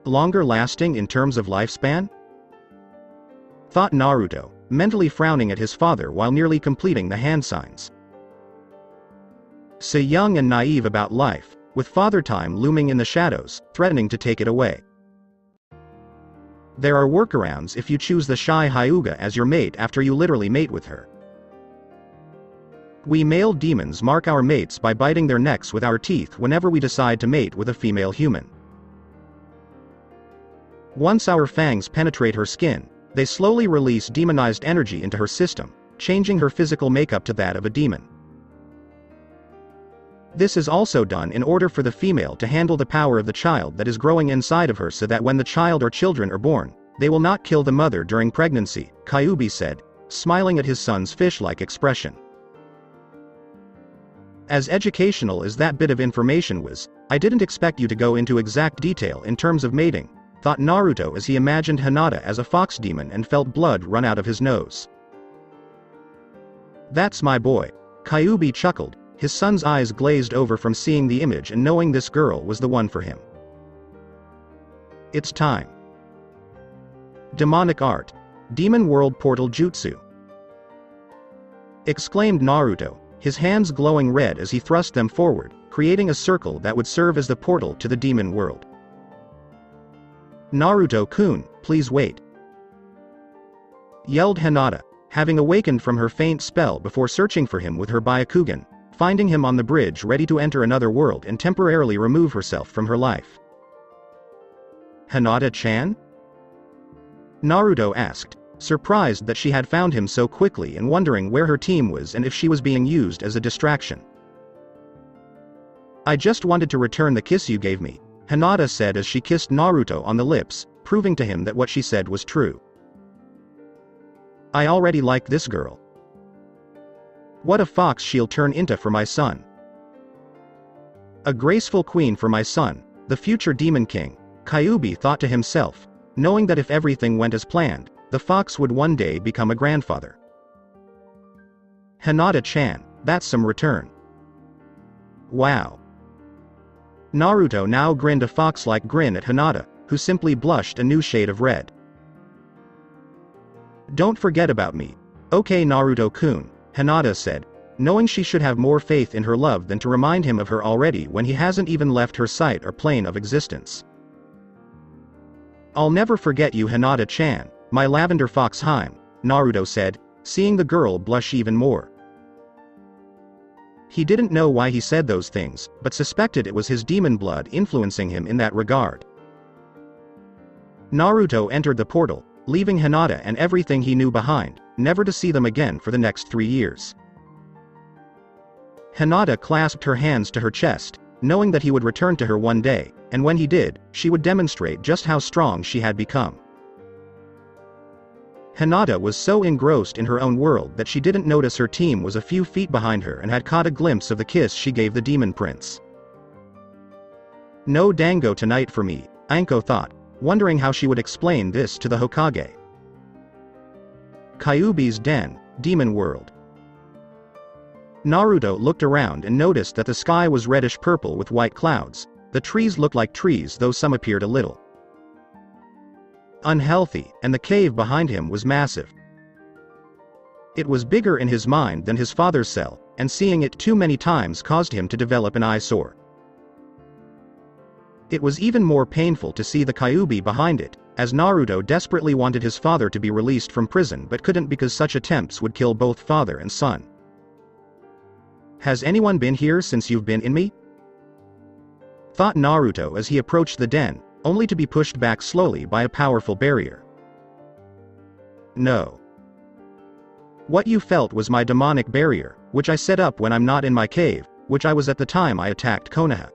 longer lasting in terms of lifespan? Thought Naruto, mentally frowning at his father while nearly completing the hand signs. So young and naive about life, with father time looming in the shadows, threatening to take it away. There are workarounds if you choose the shy Hyuga as your mate after you literally mate with her. We male demons mark our mates by biting their necks with our teeth whenever we decide to mate with a female human. Once our fangs penetrate her skin, they slowly release demonized energy into her system, changing her physical makeup to that of a demon. This is also done in order for the female to handle the power of the child that is growing inside of her, so that when the child or children are born, they will not kill the mother during pregnancy, Kyuubi said, smiling at his son's fish-like expression. As educational as that bit of information was, I didn't expect you to go into exact detail in terms of mating, thought Naruto as he imagined Hinata as a fox demon and felt blood run out of his nose. That's my boy. Kyuubi chuckled, his son's eyes glazed over from seeing the image and knowing this girl was the one for him. It's time. Demonic art. Demon World Portal Jutsu. Exclaimed Naruto, his hands glowing red as he thrust them forward, creating a circle that would serve as the portal to the demon world. Naruto-kun, please wait. Yelled Hinata, having awakened from her faint spell before searching for him with her Byakugan, finding him on the bridge ready to enter another world and temporarily remove herself from her life. Hinata-chan? Naruto asked, surprised that she had found him so quickly and wondering where her team was and if she was being used as a distraction. I just wanted to return the kiss you gave me, Hinata said as she kissed Naruto on the lips, proving to him that what she said was true. I already like this girl. What a fox she'll turn into for my son. A graceful queen for my son, the future Demon King, Kyuubi thought to himself, knowing that if everything went as planned, the fox would one day become a grandfather. Hinata-chan, that's some return. Wow. Naruto now grinned a fox-like grin at Hinata, who simply blushed a new shade of red. Don't forget about me. Okay Naruto-kun, Hinata said, knowing she should have more faith in her love than to remind him of her already when he hasn't even left her sight or plane of existence. I'll never forget you Hinata-chan, my lavender fox Heim, Naruto said, seeing the girl blush even more. He didn't know why he said those things, but suspected it was his demon blood influencing him in that regard. Naruto entered the portal, leaving Hinata and everything he knew behind, never to see them again for the next 3 years. Hinata clasped her hands to her chest, knowing that he would return to her one day, and when he did, she would demonstrate just how strong she had become. Hinata was so engrossed in her own world that she didn't notice her team was a few feet behind her and had caught a glimpse of the kiss she gave the demon prince. No dango tonight for me, Anko thought, wondering how she would explain this to the Hokage. Kyuubi's den, Demon World. Naruto looked around and noticed that the sky was reddish-purple with white clouds. The trees looked like trees, though some appeared a little unhealthy, and the cave behind him was massive. It was bigger in his mind than his father's cell, and seeing it too many times caused him to develop an eyesore. It was even more painful to see the Kyuubi behind it, as Naruto desperately wanted his father to be released from prison but couldn't because such attempts would kill both father and son. Has anyone been here since you've been in me? Thought Naruto as he approached the den, only to be pushed back slowly by a powerful barrier. No. What you felt was my demonic barrier, which I set up when I'm not in my cave, which I was at the time I attacked Konoha.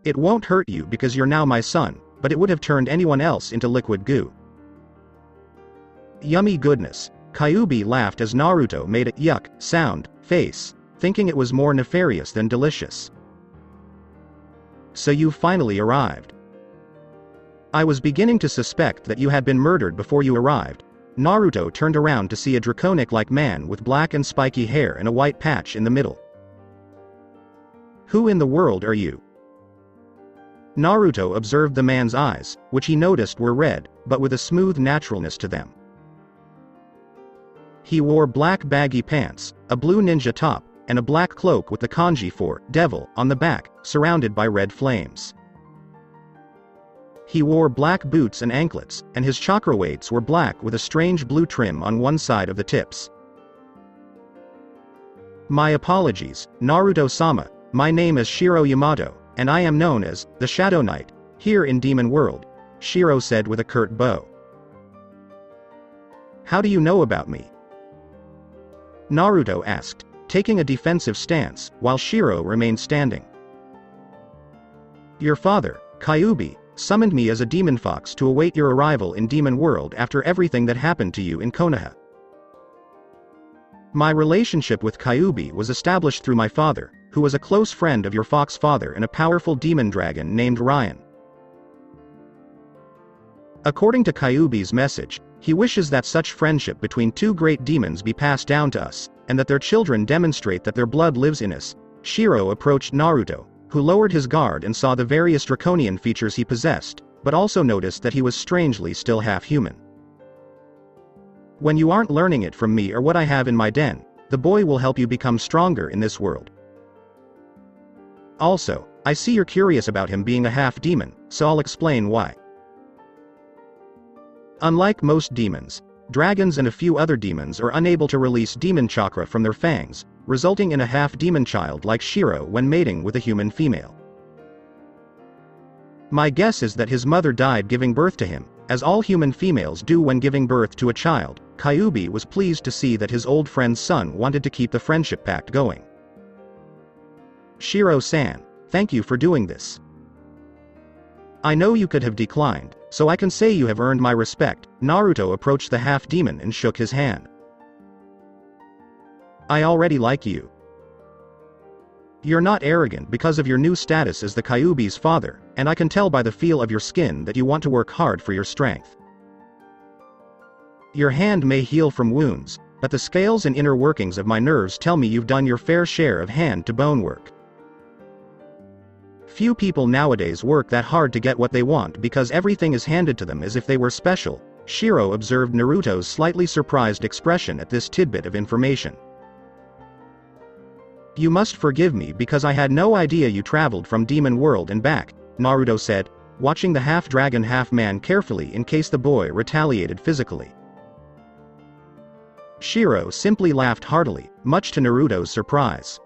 It won't hurt you because you're now my son, but it would have turned anyone else into liquid goo. Yummy goodness, Kyuubi laughed as Naruto made a yuck sound face, thinking it was more nefarious than delicious. So you finally arrived. I was beginning to suspect that you had been murdered before you arrived. Naruto turned around to see a draconic-like man with black and spiky hair and a white patch in the middle. Who in the world are you? Naruto observed the man's eyes, which he noticed were red, but with a smooth naturalness to them. He wore black baggy pants, a blue ninja top, and a black cloak with the kanji for devil on the back, surrounded by red flames. He wore black boots and anklets, and his chakra weights were black with a strange blue trim on one side of the tips. My apologies, Naruto-sama, my name is Shiro Yamato, and I am known as the Shadow Knight, here in Demon World, Shiro said with a curt bow. How do you know about me? Naruto asked, taking a defensive stance, while Shiro remained standing. Your father, Kyuubi, summoned me as a demon fox to await your arrival in Demon World after everything that happened to you in Konoha. My relationship with Kyuubi was established through my father, who was a close friend of your fox father and a powerful demon dragon named Ryan. According to Kyuubi's message, he wishes that such friendship between two great demons be passed down to us, and that their children demonstrate that their blood lives in us. Shiro approached Naruto, who lowered his guard and saw the various draconian features he possessed, but also noticed that he was strangely still half-human. When you aren't learning it from me or what I have in my den, the boy will help you become stronger in this world. Also, I see you're curious about him being a half-demon, so I'll explain why. Unlike most demons, dragons and a few other demons are unable to release demon chakra from their fangs, resulting in a half-demon child like Shiro when mating with a human female. My guess is that his mother died giving birth to him, as all human females do when giving birth to a child. Kyuubi was pleased to see that his old friend's son wanted to keep the friendship pact going. Shiro-san, thank you for doing this. I know you could have declined, so I can say you have earned my respect. Naruto approached the half-demon and shook his hand. I already like you. You're not arrogant because of your new status as the Kyuubi's father, and I can tell by the feel of your skin that you want to work hard for your strength. Your hand may heal from wounds, but the scales and inner workings of my nerves tell me you've done your fair share of hand-to-bone work. Few people nowadays work that hard to get what they want because everything is handed to them as if they were special. Shiro observed Naruto's slightly surprised expression at this tidbit of information. You must forgive me because I had no idea you traveled from Demon World and back, Naruto said, watching the half-dragon half-man carefully in case the boy retaliated physically. Shiro simply laughed heartily, much to Naruto's surprise.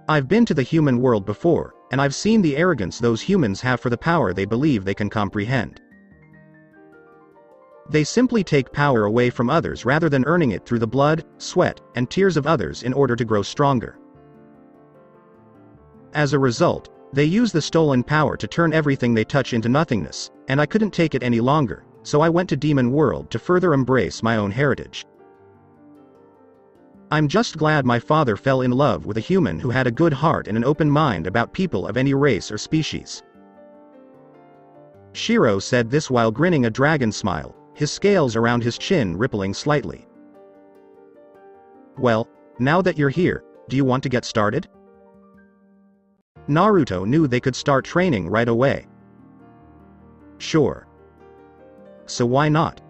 I've been to the human world before, and I've seen the arrogance those humans have for the power they believe they can comprehend. They simply take power away from others rather than earning it through the blood, sweat, and tears of others in order to grow stronger. As a result, they use the stolen power to turn everything they touch into nothingness, and I couldn't take it any longer, so I went to Demon World to further embrace my own heritage. I'm just glad my father fell in love with a human who had a good heart and an open mind about people of any race or species. Shiro said this while grinning a dragon smile, his scales around his chin rippling slightly. Well, now that you're here, do you want to get started? Naruto knew they could start training right away. Sure. So why not?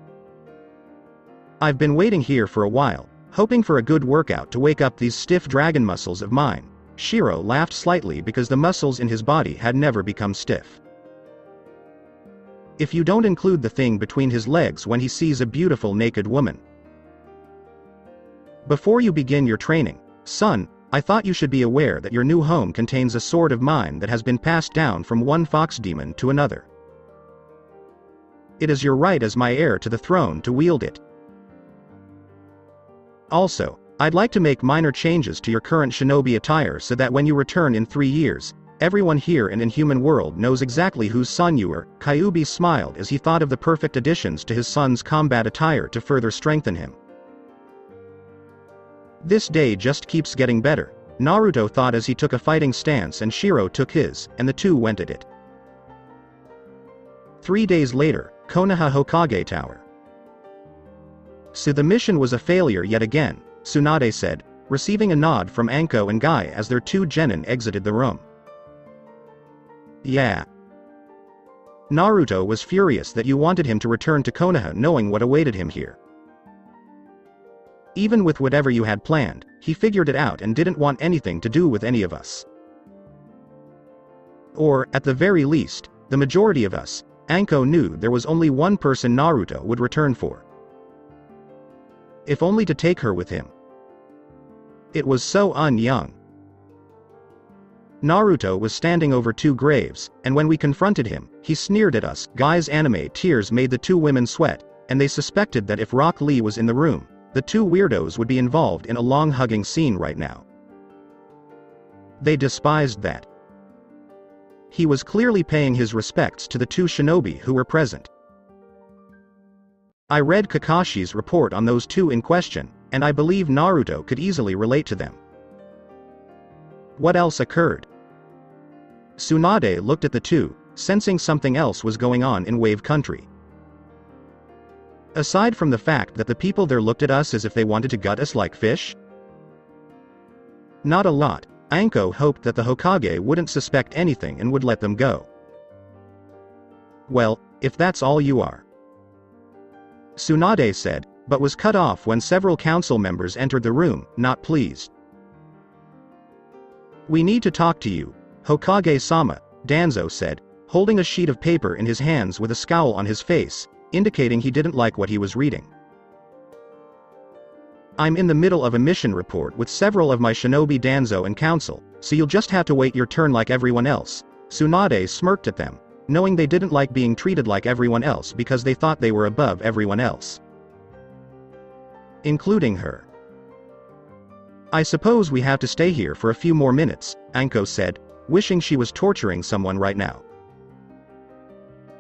I've been waiting here for a while, hoping for a good workout to wake up these stiff dragon muscles of mine. Shiro laughed slightly because the muscles in his body had never become stiff. If you don't include the thing between his legs when he sees a beautiful naked woman. Before you begin your training, son, I thought you should be aware that your new home contains a sword of mine that has been passed down from one fox demon to another. It is your right as my heir to the throne to wield it. Also, I'd like to make minor changes to your current shinobi attire so that when you return in 3 years, everyone here and in human world knows exactly whose son you are. Kyuubi smiled as he thought of the perfect additions to his son's combat attire to further strengthen him. This day just keeps getting better, Naruto thought as he took a fighting stance and Shiro took his, and the two went at it. 3 days later, Konoha Hokage Tower. So the mission was a failure yet again, Tsunade said, receiving a nod from Anko and Guy as their two genin exited the room. Yeah. Naruto was furious that you wanted him to return to Konoha knowing what awaited him here. Even with whatever you had planned, he figured it out and didn't want anything to do with any of us. Or, at the very least, the majority of us. Anko knew there was only one person Naruto would return for. If only to take her with him. It was so young. Naruto was standing over 2 graves, and when we confronted him, He sneered at us. Guy's anime tears made the two women sweat, and they suspected that if Rock Lee was in the room, the two weirdos would be involved in a long hugging scene right now. They despised that. He was clearly paying his respects to the two shinobi who were present. I read Kakashi's report on those two in question, and I believe Naruto could easily relate to them. What else occurred? Tsunade looked at the two, sensing something else was going on in Wave Country. Aside from the fact that the people there looked at us as if they wanted to gut us like fish? Not a lot. Anko hoped that the Hokage wouldn't suspect anything and would let them go. Well, if that's all you are. Tsunade said, but was cut off when several council members entered the room, not pleased. We need to talk to you, Hokage-sama, Danzo said, holding a sheet of paper in his hands with a scowl on his face, indicating he didn't like what he was reading. I'm in the middle of a mission report with several of my shinobi Danzo and council, so you'll just have to wait your turn like everyone else. Tsunade smirked at them, knowing they didn't like being treated like everyone else because they thought they were above everyone else. Including her. I suppose we have to stay here for a few more minutes, Anko said, wishing she was torturing someone right now.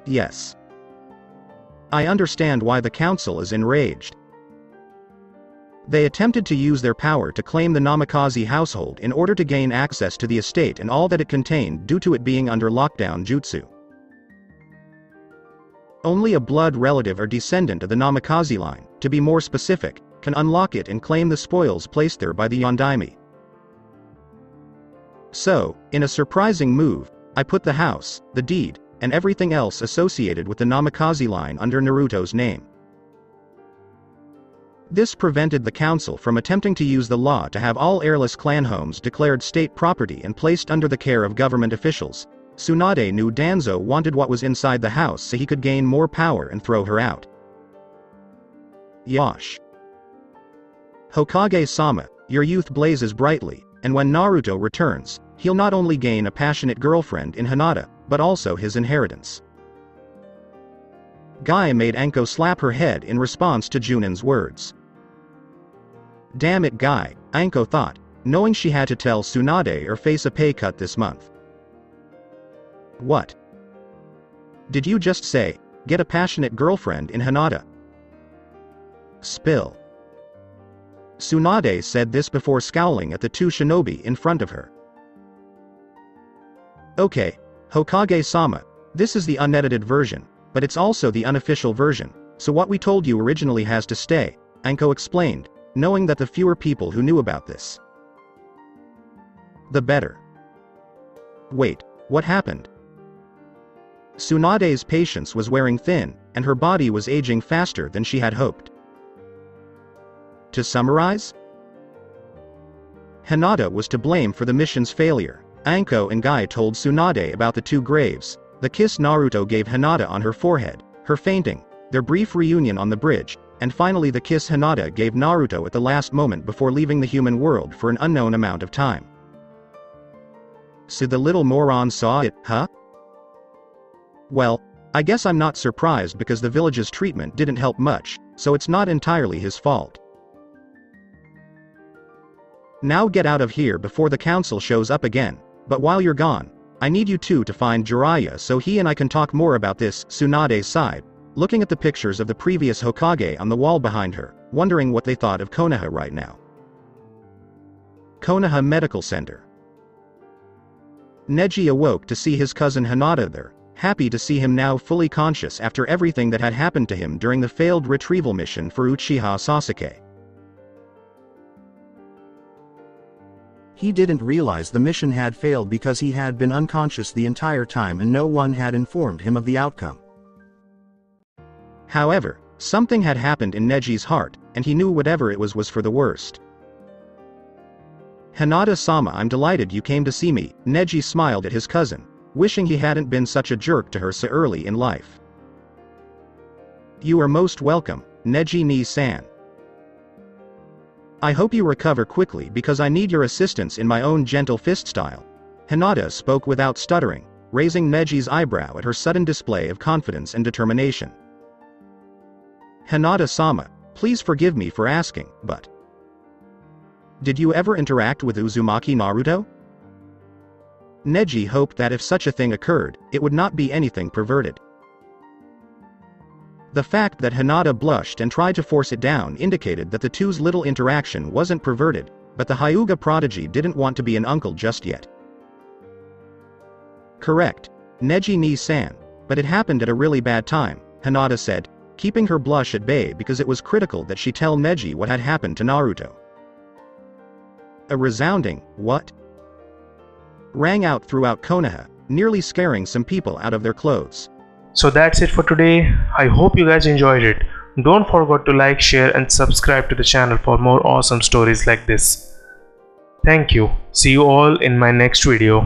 Yes. I understand why the council is enraged. They attempted to use their power to claim the Namikaze household in order to gain access to the estate and all that it contained due to it being under lockdown jutsu. Only a blood relative or descendant of the Namikaze line, to be more specific, can unlock it and claim the spoils placed there by the Yondaime. So, in a surprising move, I put the house, the deed, and everything else associated with the Namikaze line under Naruto's name. This prevented the council from attempting to use the law to have all heirless clan homes declared state property and placed under the care of government officials. Tsunade knew Danzo wanted what was inside the house so he could gain more power and throw her out. Yosh. Hokage-sama, your youth blazes brightly, and when Naruto returns, he'll not only gain a passionate girlfriend in Hinata, but also his inheritance. Guy made Anko slap her head in response to Junin's words. Damn it, Guy, Anko thought, knowing she had to tell Tsunade or face a pay cut this month. What? Did you just say, get a passionate girlfriend in Hinata? Spill. Tsunade said this before scowling at the two shinobi in front of her. Okay, Hokage-sama, this is the unedited version, but it's also the unofficial version, so what we told you originally has to stay, Anko explained, knowing that the fewer people who knew about this, the better. Wait, what happened? Tsunade's patience was wearing thin, and her body was aging faster than she had hoped. To summarize? Hinata was to blame for the mission's failure. Anko and Guy told Tsunade about the two graves, the kiss Naruto gave Hinata on her forehead, her fainting, their brief reunion on the bridge, and finally the kiss Hinata gave Naruto at the last moment before leaving the human world for an unknown amount of time. So the little moron saw it, huh? Well, I guess I'm not surprised because the village's treatment didn't help much, so it's not entirely his fault. Now get out of here before the council shows up again, but while you're gone, I need you two to find Jiraiya so he and I can talk more about this. Tsunade sighed, looking at the pictures of the previous Hokage on the wall behind her, wondering what they thought of Konoha right now. Konoha Medical Center. Neji awoke to see his cousin Hinata there, happy to see him now fully conscious after everything that had happened to him during the failed retrieval mission for Uchiha Sasuke. He didn't realize the mission had failed because he had been unconscious the entire time and no one had informed him of the outcome. However, something had happened in Neji's heart, and he knew whatever it was for the worst. Hinata-sama, I'm delighted you came to see me, Neji smiled at his cousin, wishing he hadn't been such a jerk to her so early in life. You are most welcome, Neji-ni-san. I hope you recover quickly because I need your assistance in my own gentle fist style. Hinata spoke without stuttering, raising Neji's eyebrow at her sudden display of confidence and determination. Hinata-sama, please forgive me for asking, but did you ever interact with Uzumaki Naruto? Neji hoped that if such a thing occurred, it would not be anything perverted. The fact that Hinata blushed and tried to force it down indicated that the two's little interaction wasn't perverted, but the Hyuga prodigy didn't want to be an uncle just yet. Correct. Neji ni-san, but it happened at a really bad time, Hinata said, keeping her blush at bay because it was critical that she tell Neji what had happened to Naruto. A resounding, "What?" rang out throughout Konoha, nearly scaring some people out of their clothes. So that's it for today. I hope you guys enjoyed it. Don't forget to like, share and subscribe to the channel for more awesome stories like this. Thank you. See you all in my next video.